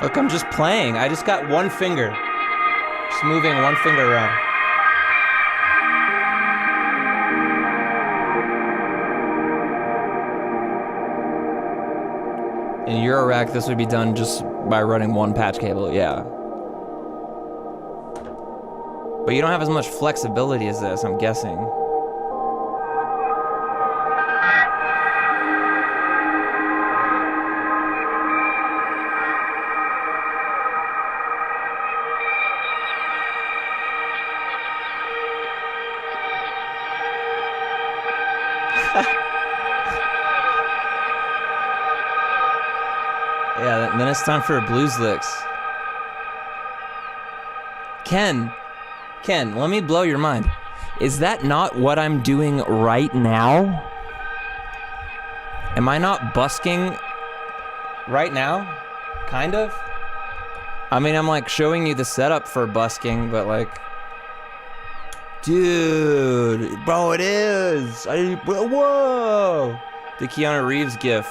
Look, I'm just playing. I just got one finger. Just moving one finger around. In Eurorack, this would be done just by running one patch cable, yeah. But you don't have as much flexibility as this, I'm guessing. it's time for a blues licks. Ken, let me blow your mind. Is that not what I'm doing right now? Am I not busking right now? Kind of? I mean, I'm like showing you the setup for busking, but like... Dude, bro, it is! Whoa! The Keanu Reeves gif.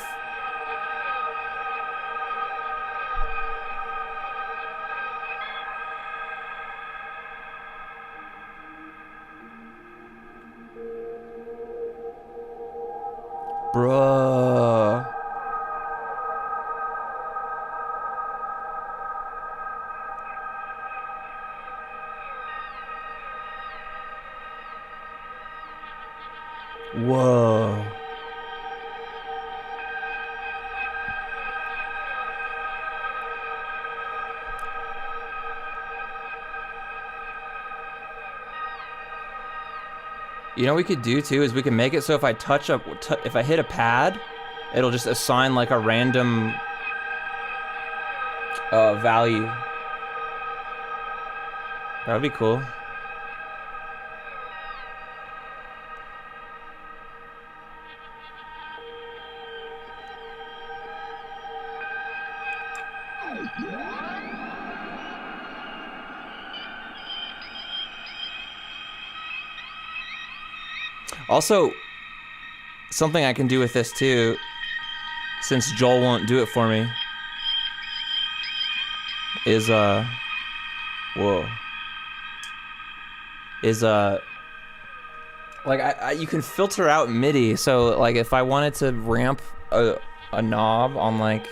Bruh. Whoa. You know what we could do too is we can make it so if I if I hit a pad, it'll just assign like a random value. That would be cool. Also, something I can do with this too, since Joel won't do it for me, is like you can filter out MIDI. So like if I wanted to ramp a knob on like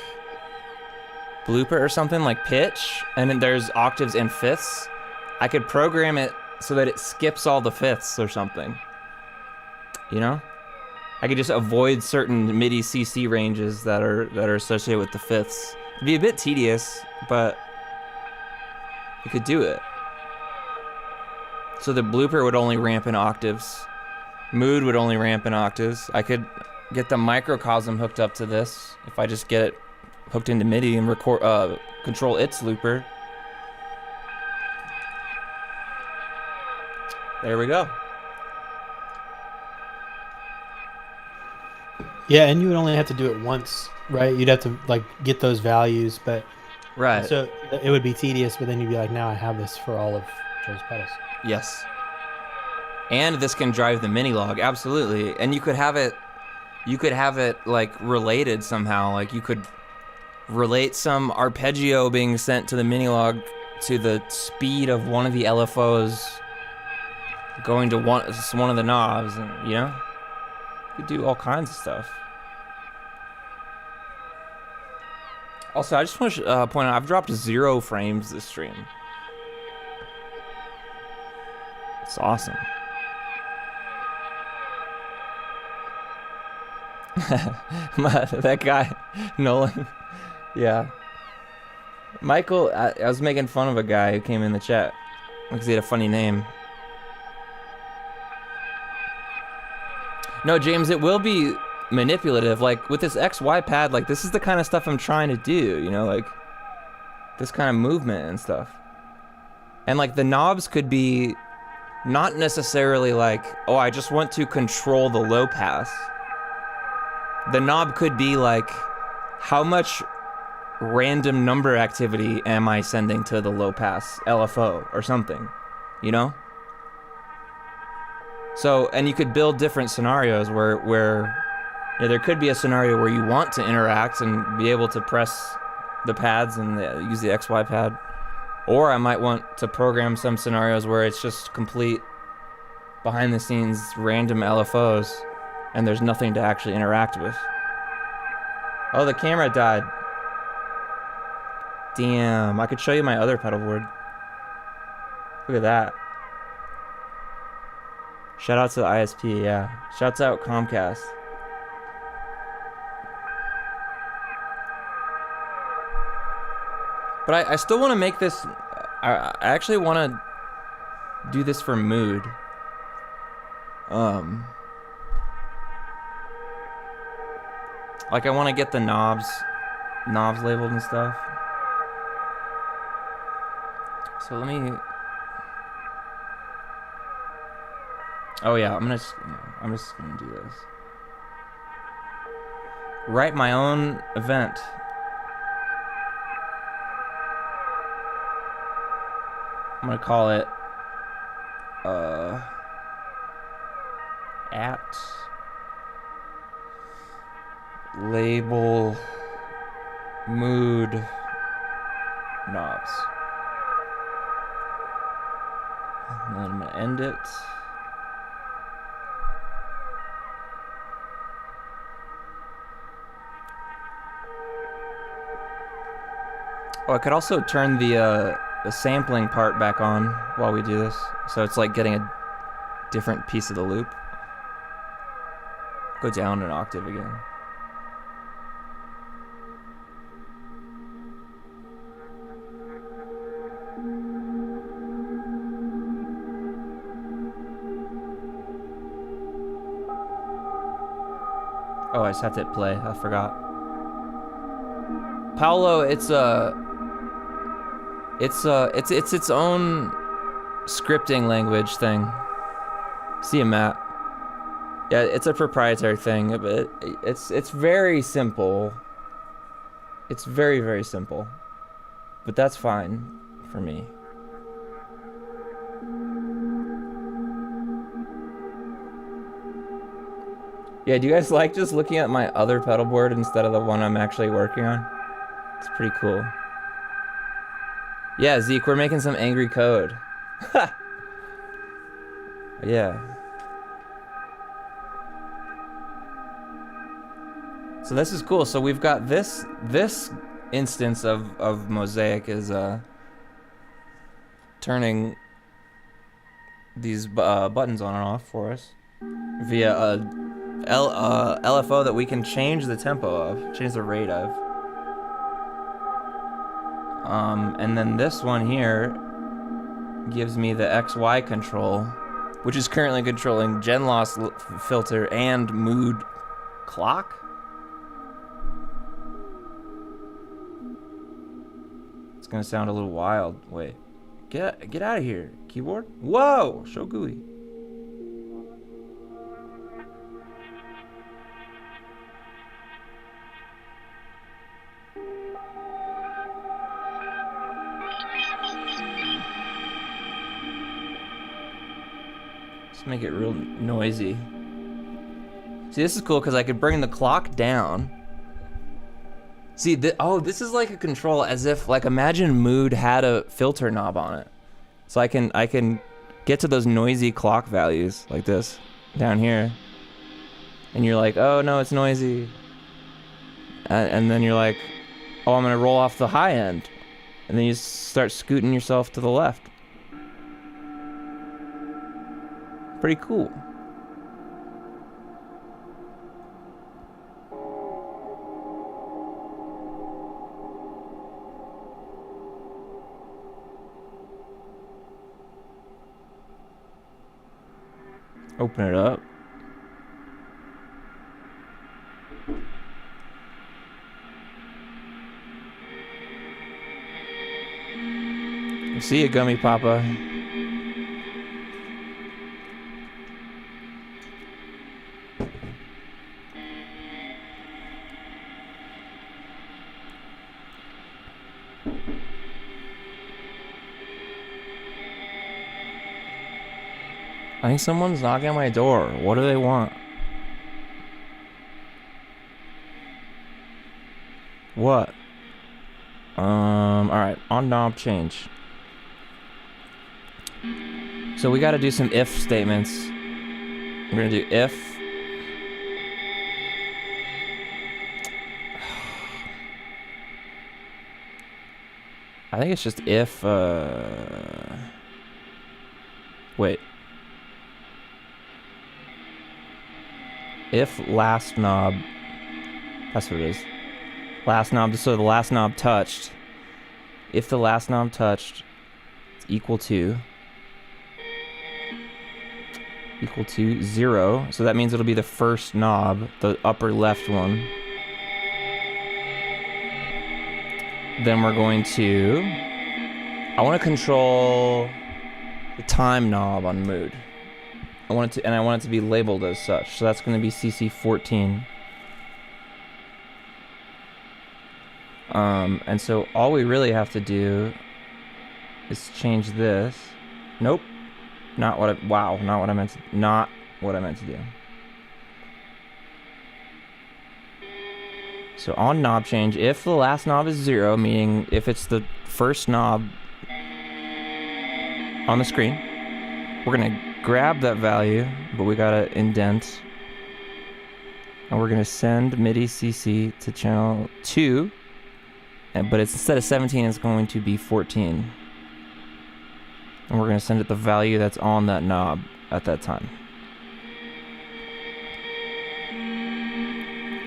blooper or something like pitch, and then there's octaves and fifths, I could program it so that it skips all the fifths or something. You know, I could just avoid certain MIDI CC ranges that are associated with the fifths. It'd be a bit tedious, but you could do it. So the blooper would only ramp in octaves. Mood would only ramp in octaves. I could get the microcosm hooked up to this if I just get it hooked into MIDI and record, control its looper. There we go. Yeah, and you would only have to do it once, right? You'd have to like get those values, but right. So it would be tedious, but then you'd be like, now I have this for all of Joe's pedals. Yes. And this can drive the mini log, absolutely. And you could have it like related somehow. Like you could relate some arpeggio being sent to the mini log to the speed of one of the LFOs going to one of the knobs, and you know, you could do all kinds of stuff. Also, I just want to point out, I've dropped 0 frames this stream. It's awesome. That guy, Nolan. Yeah. Michael, I was making fun of a guy who came in the chat because he had a funny name. No, James, it will be manipulative. Like with this XY pad, like this is the kind of stuff I'm trying to do, you know, like this kind of movement and stuff. And like the knobs could be not necessarily like, oh, I just want to control the low pass. The knob could be like, how much random number activity am I sending to the low pass LFO or something, you know? So, and you could build different scenarios where you know, there could be a scenario where you want to interact and be able to press the pads and use the XY pad. Or I might want to program some scenarios where it's just complete behind the scenes random LFOs and there's nothing to actually interact with. Oh, the camera died. Damn, I could show you my other pedal board. Look at that. Shout out to the ISP, yeah. Shouts out Comcast. But I still want to make this, I actually want to do this for Mood. Like I want to get the knobs knobs labeled and stuff. So let me. Oh yeah, I'm just gonna do this. Write my own event. I'm gonna call it at label mood knobs. And then I'm gonna end it. Oh, I could also turn the sampling part back on while we do this, so it's like getting a different piece of the loop. Go down an octave again. Oh, I just have to hit play. I forgot. Paolo, it's its own scripting language thing. See you, Matt. Yeah, it's a proprietary thing, but it's very simple. It's very, very simple. But that's fine for me. Yeah, do you guys like just looking at my other pedal board instead of the one I'm actually working on? It's pretty cool. Yeah, Zeke, we're making some angry code. Yeah. So this is cool. So we've got this instance of Mosaic is turning these buttons on and off for us via a LFO that we can change the tempo of, change the rate of. And then this one here gives me the XY control, which is currently controlling gen loss filter and mood clock. It's gonna sound a little wild. Wait, get out of here, keyboard. Whoa, show GUI. Let's make it real noisy. See, this is cool because I could bring the clock down. See, this is like a control as if, like, imagine Mood had a filter knob on it. So I can get to those noisy clock values like this down here. And you're like, oh no, it's noisy. And then you're like, oh, I'm gonna roll off the high end. And then you start scooting yourself to the left. Pretty cool. Open it up. See you, Gummy Papa. I think someone's knocking on my door. What do they want? What? Alright, on knob change. So we gotta do some if statements. We're gonna do if. I think it's just if, wait. If last knob, that's what it is. Last knob, so the last knob touched. If the last knob touched, it's equal to 0. So that means it'll be the first knob, the upper left one. then we're going to, I want to control the time knob on mood. I want it to, and I want it to be labeled as such. So that's going to be CC14. And so all we really have to do is change this. Nope. Not what I, wow, not what I meant to, not what I meant to do. So on knob change, if the last knob is 0, meaning if it's the first knob on the screen, we're gonna grab that value, but we gotta indent. And we're gonna send MIDI CC to channel 2, but it's, instead of 17, it's going to be 14. And we're gonna send it the value that's on that knob at that time.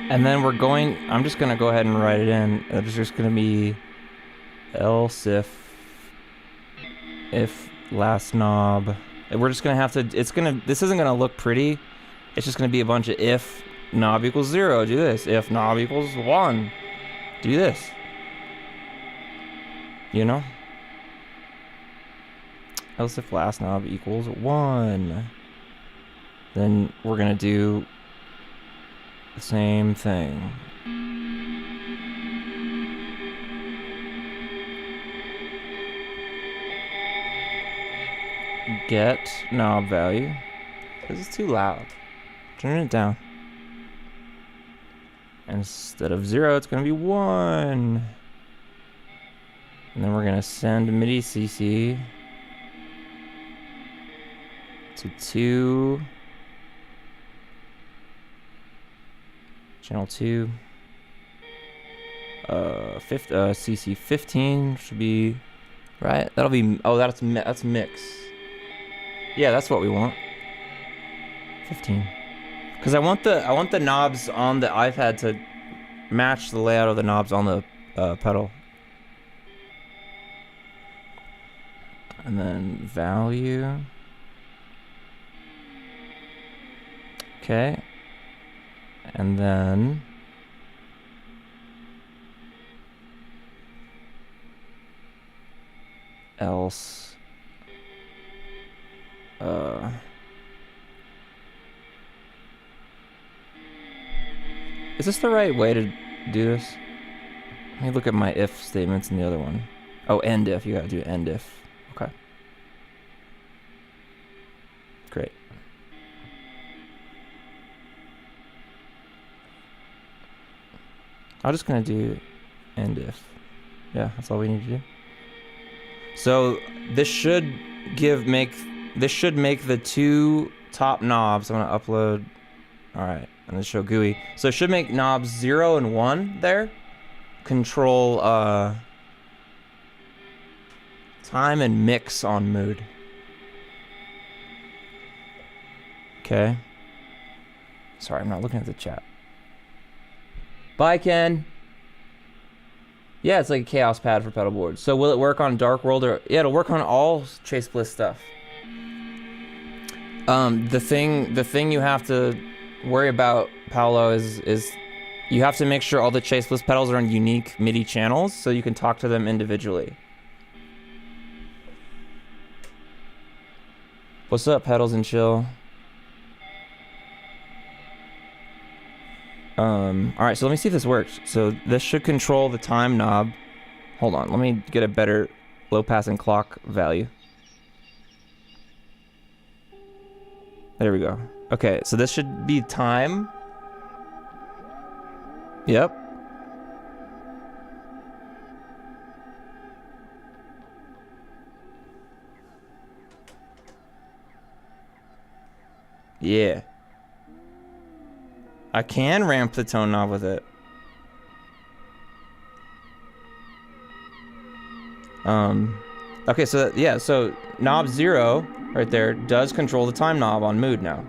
And then we're going, I'm just gonna go ahead and write it in. It's just gonna be else if last knob. And we're just gonna have to, it's gonna, this isn't gonna look pretty. It's just gonna be a bunch of if knob equals 0, do this. If knob equals 1, do this. You know? Else if last knob equals 1. Then we're gonna do the same thing. Get knob value. This is too loud. Turn it down. And instead of 0, it's gonna be 1. And then we're gonna send MIDI CC to 2. Channel 2. CC 15 should be right. That'll be, oh, that's mix. Yeah, that's what we want. 15. Because I want the knobs on the iPad to match the layout of the knobs on the pedal. And then value. Okay. And then else is this the right way to do this? Let me look at my if statements in the other one. Oh, end if. You gotta do end if. Okay. Great. I'm just gonna do end if. Yeah, that's all we need to do. So this should make the 2 top knobs. I'm gonna upload. All right, and then show GUI. So it should make knobs 0 and 1 there. Control time and mix on mood. Okay. Sorry, I'm not looking at the chat. Bye, Ken. Yeah, it's like a chaos pad for pedal boards. So will it work on Dark World or yeah, it'll work on all Chase Bliss stuff. The thing you have to worry about, Paolo, is you have to make sure all the Chase Bliss pedals are on unique MIDI channels so you can talk to them individually. What's up, Pedals and Chill? Alright, so let me see if this works. So this should control the time knob. Hold on, let me get a better low pass and clock value. There we go. Okay, so this should be time. Yep. Yeah. I can ramp the tone knob with it. Okay, so yeah, so knob 0 right there does control the time knob on mood now.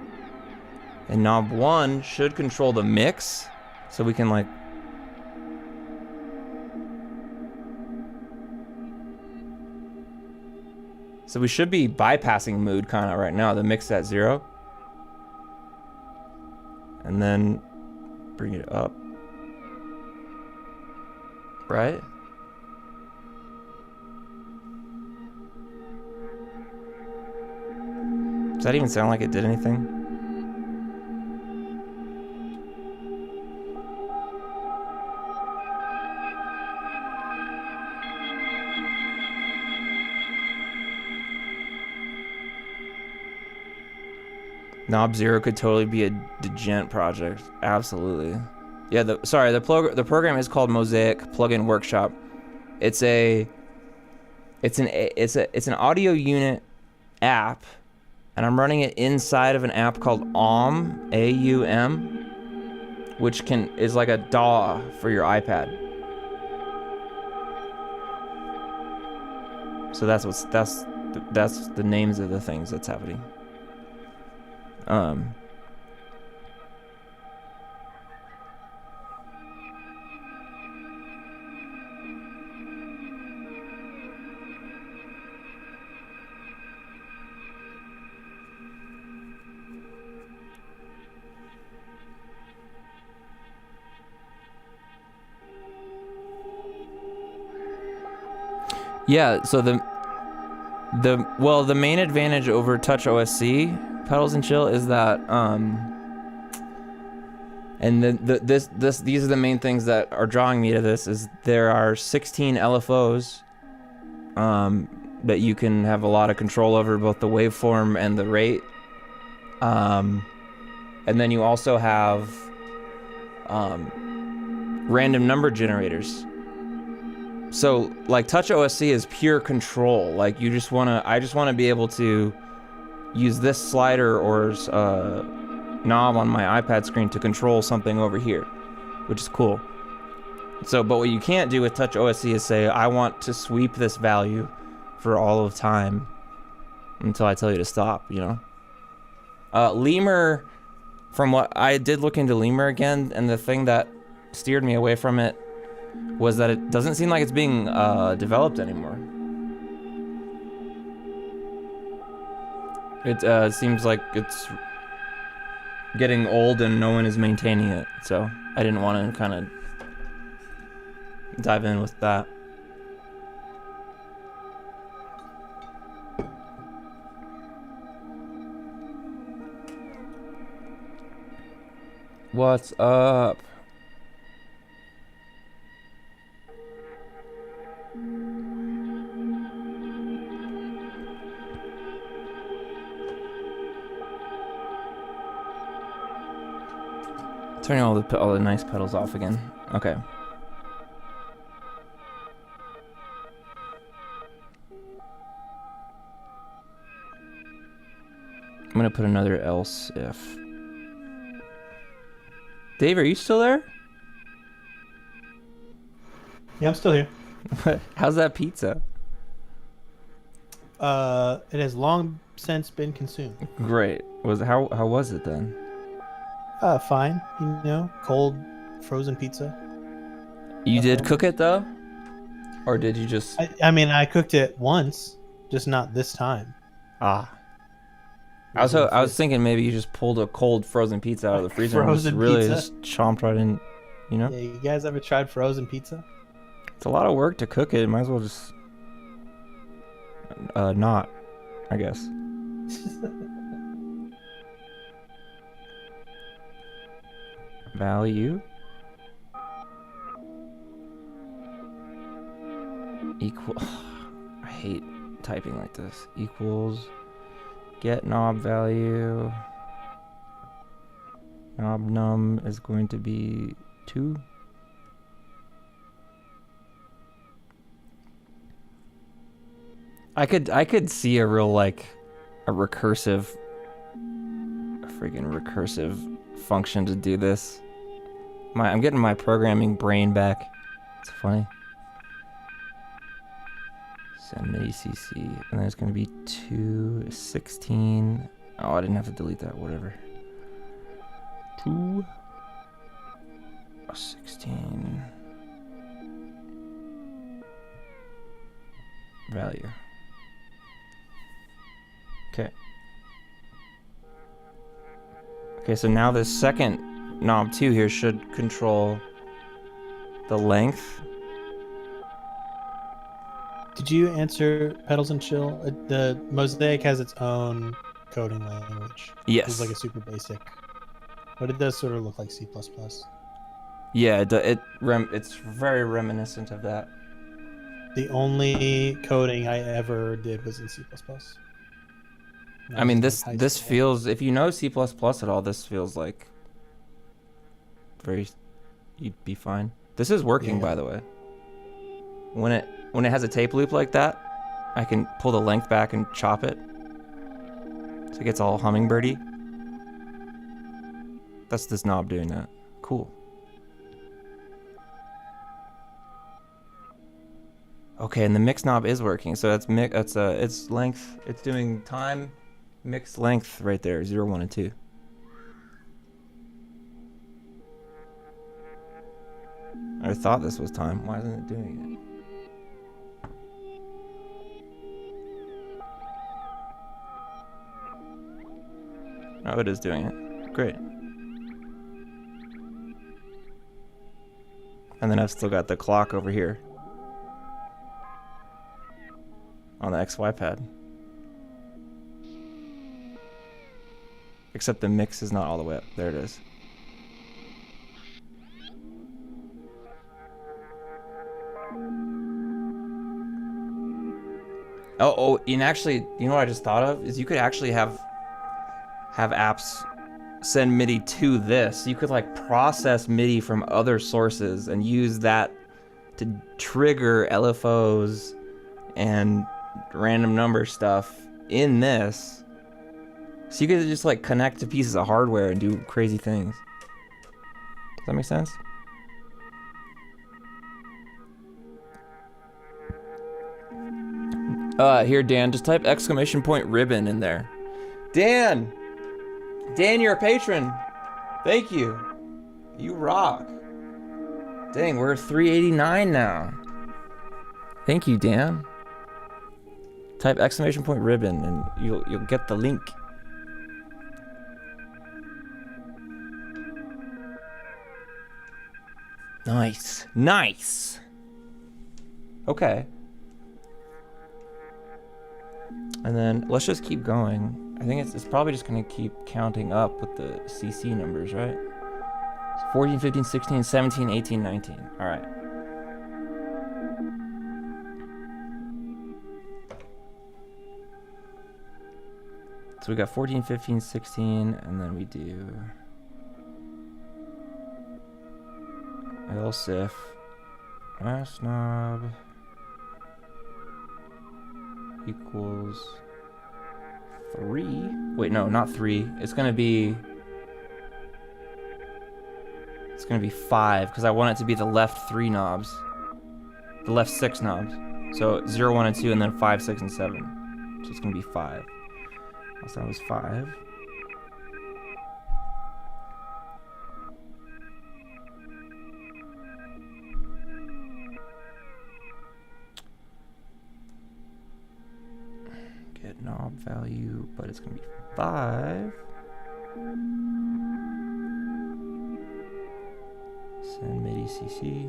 And knob 1 should control the mix, so we can like so we should be bypassing mood kind of right now, the mix at 0. And then bring it up. Right? Does that even sound like it did anything? Knob Zero could totally be a Degent project. Absolutely. Yeah, the program is called Mosaic Plugin Workshop. It's an audio unit app, and I'm running it inside of an app called AUM, A-U-M, which is like a DAW for your iPad. So that's the names of the things that's happening. Yeah, so the main advantage over Touch OSC pedals and chill is that these are the main things that are drawing me to this, is there are 16 LFOs that you can have a lot of control over, both the waveform and the rate, and then you also have random number generators. So like Touch OSC is pure control. Like I just wanna be able to use this slider or knob on my iPad screen to control something over here, which is cool. So, but what you can't do with Touch OSC is say, I want to sweep this value for all of time until I tell you to stop, you know? Lemur, from what I did look into Lemur again, and the thing that steered me away from it was that it doesn't seem like it's being developed anymore. It seems like it's getting old and no one is maintaining it, so I didn't want to kind of dive in with that. What's up? Turning all the nice pedals off again. Okay. I'm gonna put another else if. Dave, are you still there? Yeah, I'm still here. How's that pizza? It has long since been consumed. Great. How was it then? Fine. You know, cold, frozen pizza. You did cook it though, or did you just? I mean, I cooked it once, just not this time. Ah. I was thinking maybe you just pulled a cold frozen pizza out of the freezer and just really just chomped right in, you know? Yeah, you guys ever tried frozen pizza? It's a lot of work to cook it. Might as well just not, I guess. Value equal. I hate typing like this. Equals get knob value. Knob num is going to be 2. I could see a real like a recursive function to do this. I'm getting my programming brain back. It's funny. Send MIDI CC, and then it's gonna be 216. Oh, I didn't have to delete that. Whatever. 216 value. Okay. Okay, so now this second knob 2 here should control the length. Did you answer pedals and chill? The Mosaic has its own coding language. Yes. It's like a super basic, but it does sort of look like C++. Yeah, it's very reminiscent of that. The only coding I ever did was in C++. I mean, was in, like, high this school. feels, if you know C++ at all, this feels like you'd be fine. This is working, Yeah. by the way. When it has a tape loop like that, I can pull the length back and chop it, so it gets all hummingbirdy. That's this knob doing that. Cool. Okay, and the mix knob is working, so it's length. It's doing time, mix length right there, 0, 1, and 2. I thought this was time. Why isn't it doing it? Oh, it is doing it. Great. And then I've still got the clock over here on the XY pad. Except the mix is not all the way up. There it is. Oh, and actually, you know what I just thought of? Is you could actually have apps send MIDI to this. You could like process MIDI from other sources and use that to trigger LFOs and random number stuff in this. So you could just like connect to pieces of hardware and do crazy things. Does that make sense? Here, Dan, just type !ribbon in there. Dan, you're a patron. Thank you. You rock. Dang, we're 389 now. Thank you, Dan. Type !ribbon and you'll get the link. Nice. Okay. And then let's just keep going. I think it's probably just gonna keep counting up with the CC numbers, right? 14, 15, 16, 17, 18, 19. All right. So we got 14, 15, 16, and then we do L-sif, last knob equals 3. Wait, no, not 3. It's gonna be 5 because I want it to be the left 3 knobs, the left 6 knobs. So 0, 1, and 2, and then 5, 6, and 7. So it's gonna be 5. So that was 5. Get knob value, but it's gonna be 5. Send MIDI CC.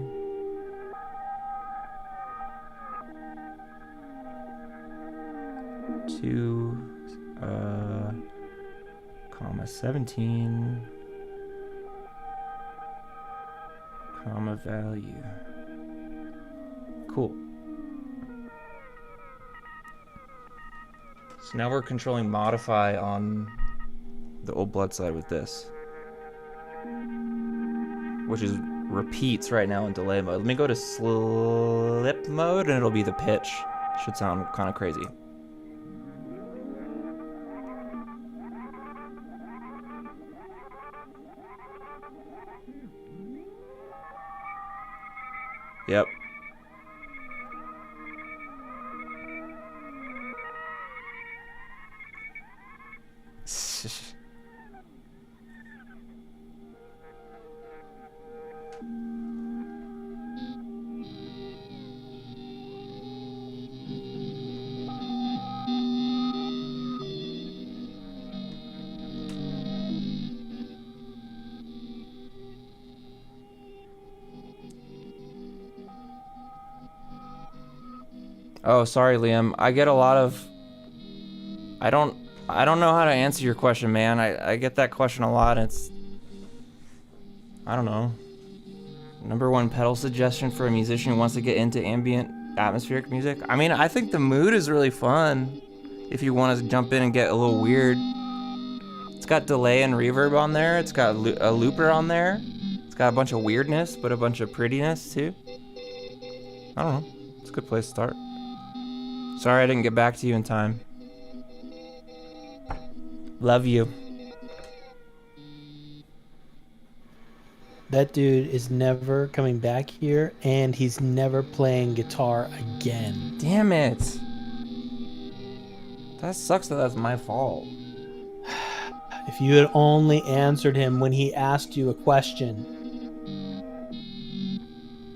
Two, comma 17, comma value. Cool. So now we're controlling modify on the old blood side with this, which is repeats right now in delay mode. Let me go to slip mode and it'll be the pitch. Should sound kind of crazy. Yep. Oh, sorry, Liam. I get a lot of... I don't know how to answer your question, man. I get that question a lot. It's, I don't know. #1 pedal suggestion for a musician who wants to get into ambient atmospheric music. I mean, I think the Mood is really fun if you want to jump in and get a little weird. It's got delay and reverb on there. It's got a looper on there. It's got a bunch of weirdness, but a bunch of prettiness too. I don't know. It's a good place to start. Sorry I didn't get back to you in time. Love you. That dude is never coming back here, and he's never playing guitar again. Damn it. That sucks that that's my fault. If you had only answered him when he asked you a question.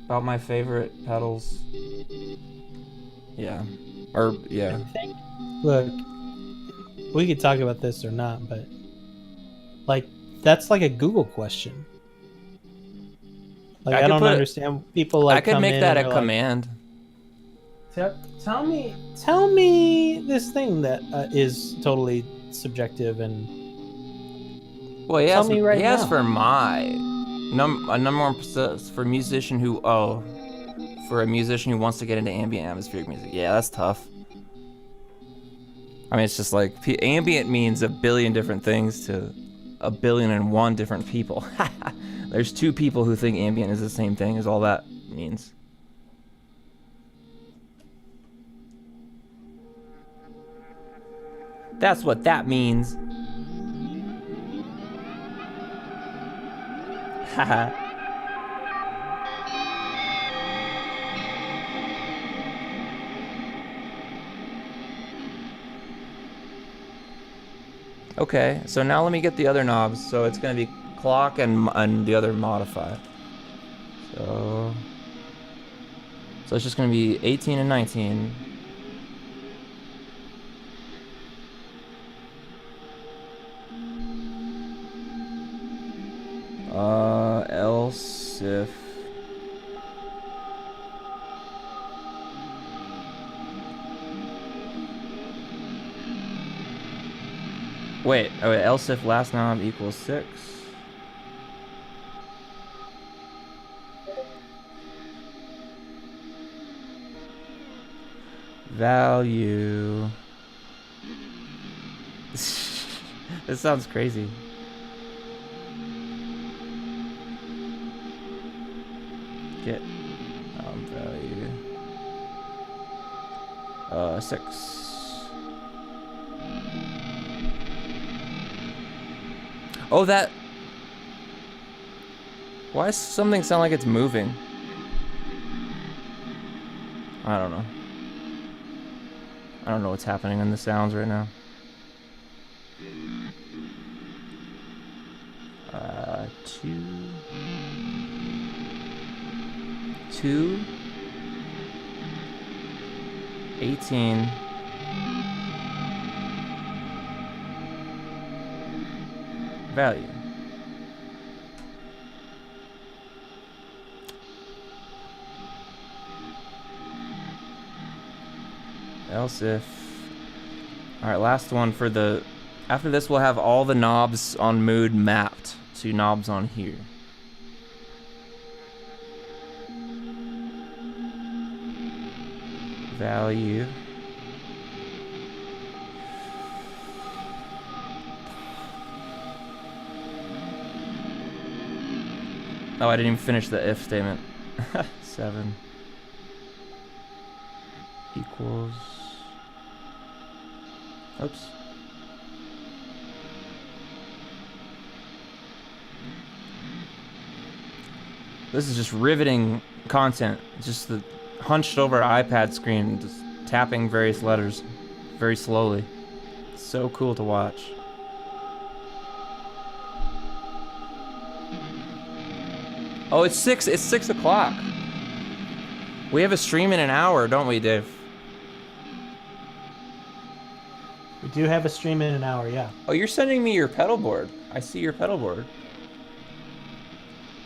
About my favorite pedals. Yeah. Or, yeah. Look, we could talk about this or not, but like, that's like a Google question. Like, I don't understand people like. I could make that a command. Tell me this thing that is totally subjective and. Well, he asked now. for my #1 for musician who for a musician who wants to get into ambient atmospheric music. Yeah, that's tough. I mean, it's just like ambient means a billion different things to 1,000,001 different people. There's 2 people who think ambient is the same thing, is all that means. That's what that means. Haha. Okay, so now let me get the other knobs. So it's gonna be clock and the other modify. So it's just gonna be 18 and 19. Else if wait, else if last knob equals 6. Value. This sounds crazy. Get value 6. Oh, that. Why does something sound like it's moving? I don't know. I don't know what's happening in the sounds right now. 2 18 value. Else if. All right, last one for the. After this, we'll have all the knobs on Mood mapped to knobs on here. Value. Oh, I didn't even finish the if statement. 7 equals. Oops. This is just riveting content. It's just the hunched over iPad screen, just tapping various letters very slowly. It's so cool to watch. Oh, it's 6 o'clock. We have a stream in an hour, don't we, Dave? We do have a stream in an hour, yeah. Oh, you're sending me your pedal board. I see your pedal board.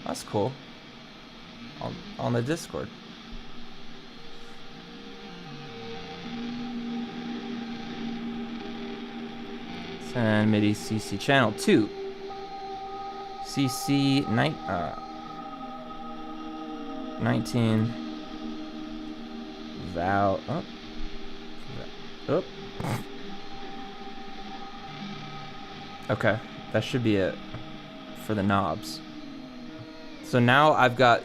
That's cool. On the Discord. Send MIDI CC channel 2. CC 19 val up. Okay, that should be it for the knobs. So now I've got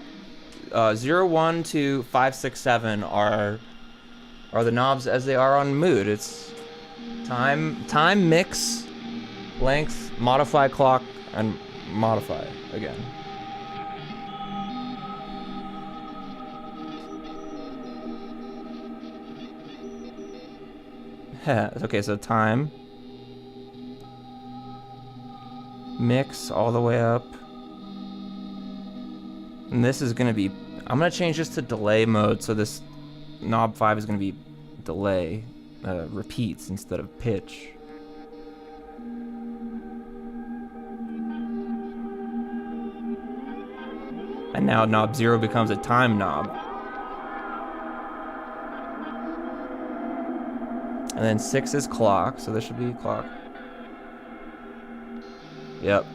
0, 1, 2, 5, 6, 7 are the knobs as they are on Mood. It's time, mix, length, modify clock, and modify again. Okay, so time, mix all the way up, and this is gonna be, I'm gonna change this to delay mode, so this knob 5 is gonna be delay, repeats instead of pitch. And now knob 0 becomes a time knob. And then 6 is clock, so this should be clock. Yep.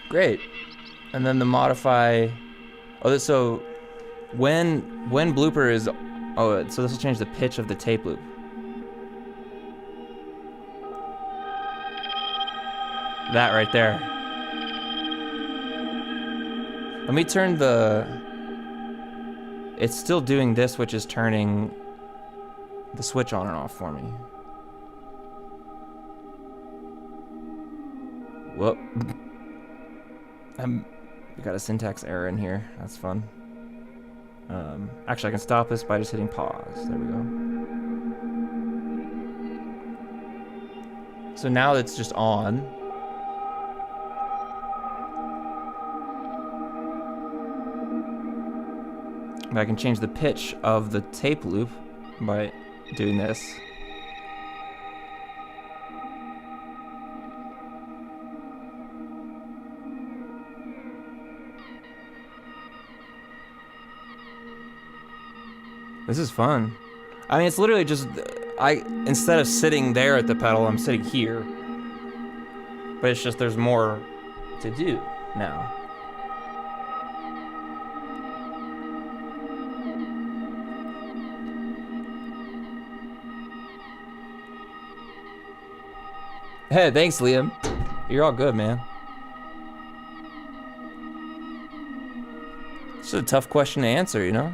Great. And then the modify. Oh, so when blooper is, oh, so this will change the pitch of the tape loop. That right there. Let me turn the, it's still doing this, which is turning the switch on and off for me. Whoop. We got a syntax error in here. That's fun. Actually, I can stop this by just hitting pause. There we go. So now it's just on. I can change the pitch of the tape loop by doing this. This is fun. I mean, it's literally just, instead of sitting there at the pedal, I'm sitting here. But it's just, there's more to do now. Hey, thanks, Liam. You're all good, man. It's a tough question to answer, you know?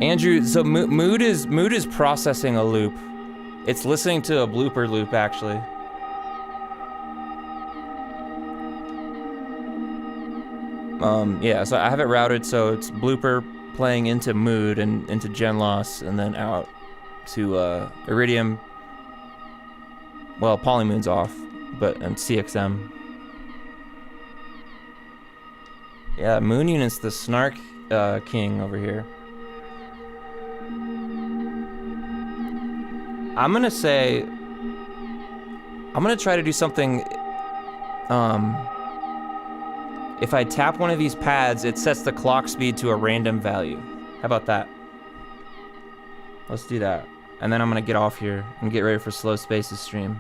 Andrew, so Mood is processing a loop. It's listening to a blooper loop, actually. Yeah, so I have it routed so it's blooper playing into Mood and into Gen Loss and then out to Iridium. Well, Polymoon's off, and CXM. Yeah, Moon Unit's the snark king over here. I'm gonna try to do something, if I tap one of these pads, it sets the clock speed to a random value. How about that? Let's do that. And then I'm gonna get off here and get ready for Slow Spaces stream.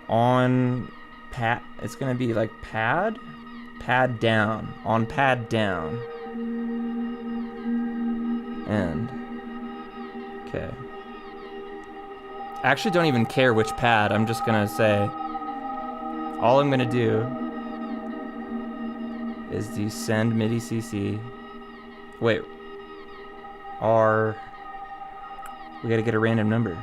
On pad, it's gonna be like pad down, on pad down. End. Okay. I actually don't even care which pad. I'm just gonna say, all I'm gonna do is the send MIDI CC. Wait. R. We gotta get a random number.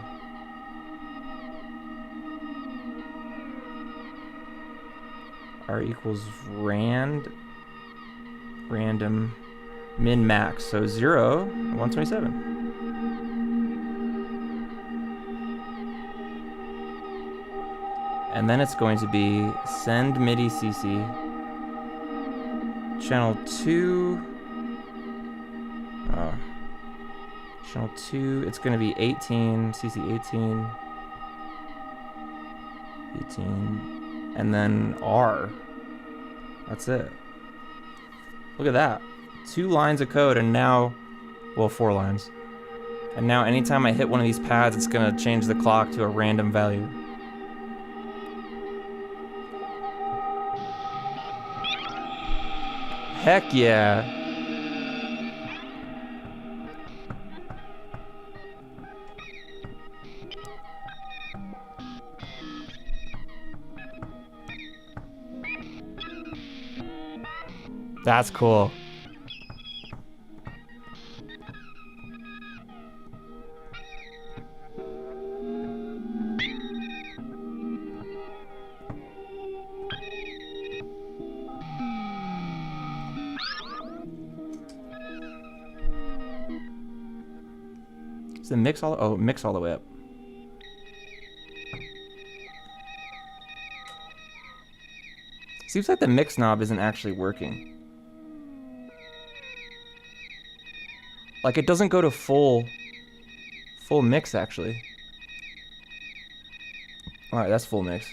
R equals random min max. So 0, 127. And then it's going to be send MIDI CC channel 2. Channel 2, it's going to be 18, CC 18, 18, and then R. That's it. Look at that. 2 lines of code, and now, well, 4 lines. And now anytime I hit one of these pads, it's going to change the clock to a random value. Heck yeah. That's cool. Is the mix all? Oh, mix all the way up. Seems like the mix knob isn't actually working. Like it doesn't go to full mix actually. All right, that's full mix.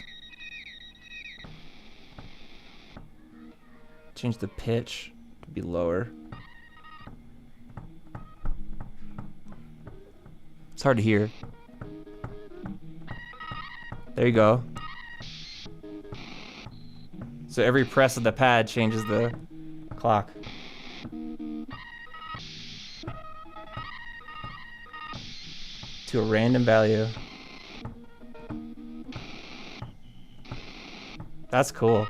Change the pitch to be lower. It's hard to hear. There you go. So every press of the pad changes the clock. To a random value. That's cool.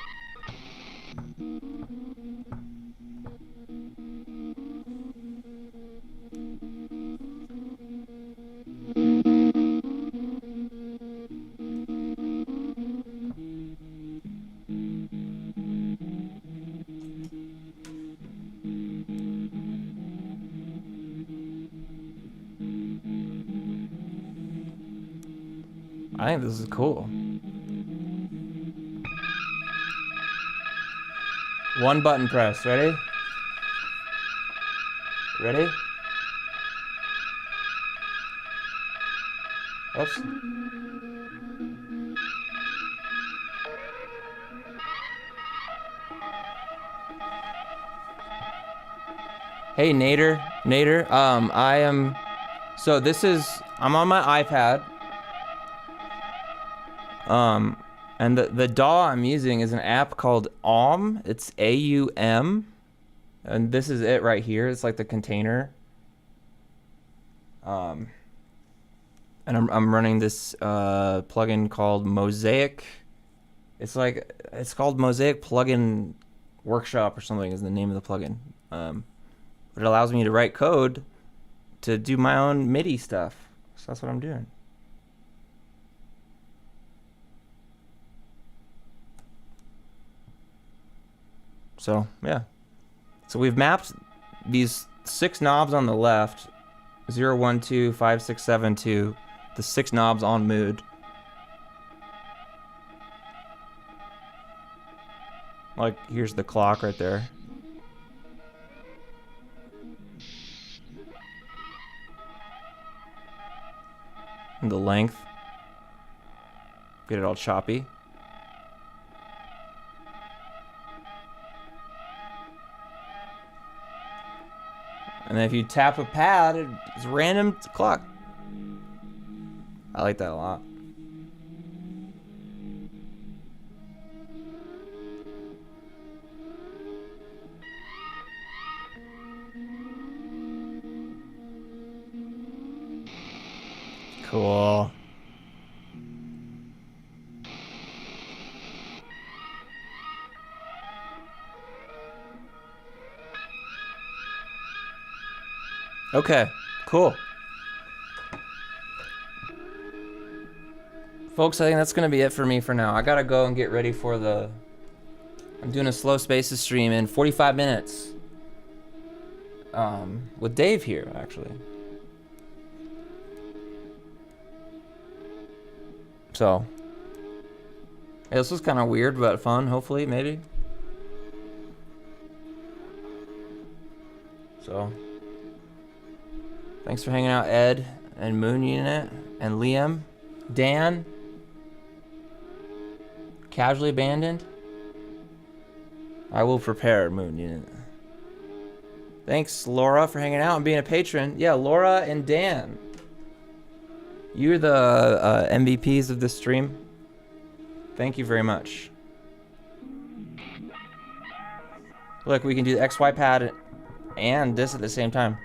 I think this is cool. One button press, ready? Ready? Oops. Hey Nader, I'm on my iPad. And the DAW I'm using is an app called AUM. It's AUM. And this is it right here. It's like the container. And I'm running this plugin called Mosaic. It's called Mosaic Plugin Workshop or something is the name of the plugin. But it allows me to write code to do my own MIDI stuff. So that's what I'm doing. So, yeah. So we've mapped these 6 knobs on the left, 0, 1, 2, 5, 6, 7, to the 6 knobs on Mood. Like, here's the clock right there. And the length. Get it all choppy. And then if you tap a pad, it's random clock. I like that a lot. Cool. Okay, cool. Folks, I think that's gonna be it for me for now. I gotta go and get ready for I'm doing a Slow Spaces stream in 45 minutes. With Dave here, actually. So, yeah, this was kind of weird, but fun, hopefully, maybe. So, Thanks for hanging out, Ed and Moon Unit and Liam. Dan. Casually abandoned. I will prepare, Moon Unit. Thanks, Laura, for hanging out and being a patron. Yeah, Laura and Dan. You're the MVPs of this stream. Thank you very much. Look, we can do the XY pad and this at the same time.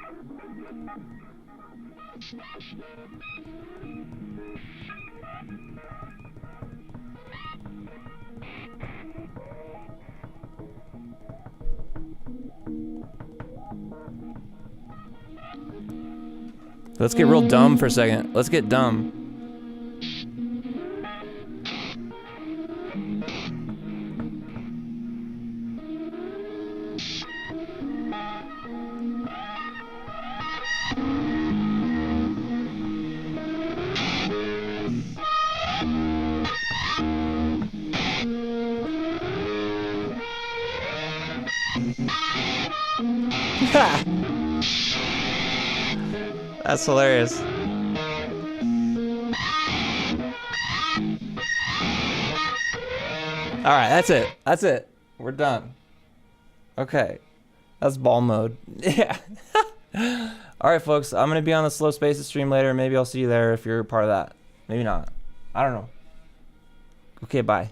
Let's get real dumb for a second. Let's get dumb. That's hilarious. All right, that's it. That's it. We're done. Okay. That's ball mode. Yeah. All right, folks. I'm going to be on the Slow Spaces stream later. Maybe I'll see you there if you're a part of that. Maybe not. I don't know. Okay, bye.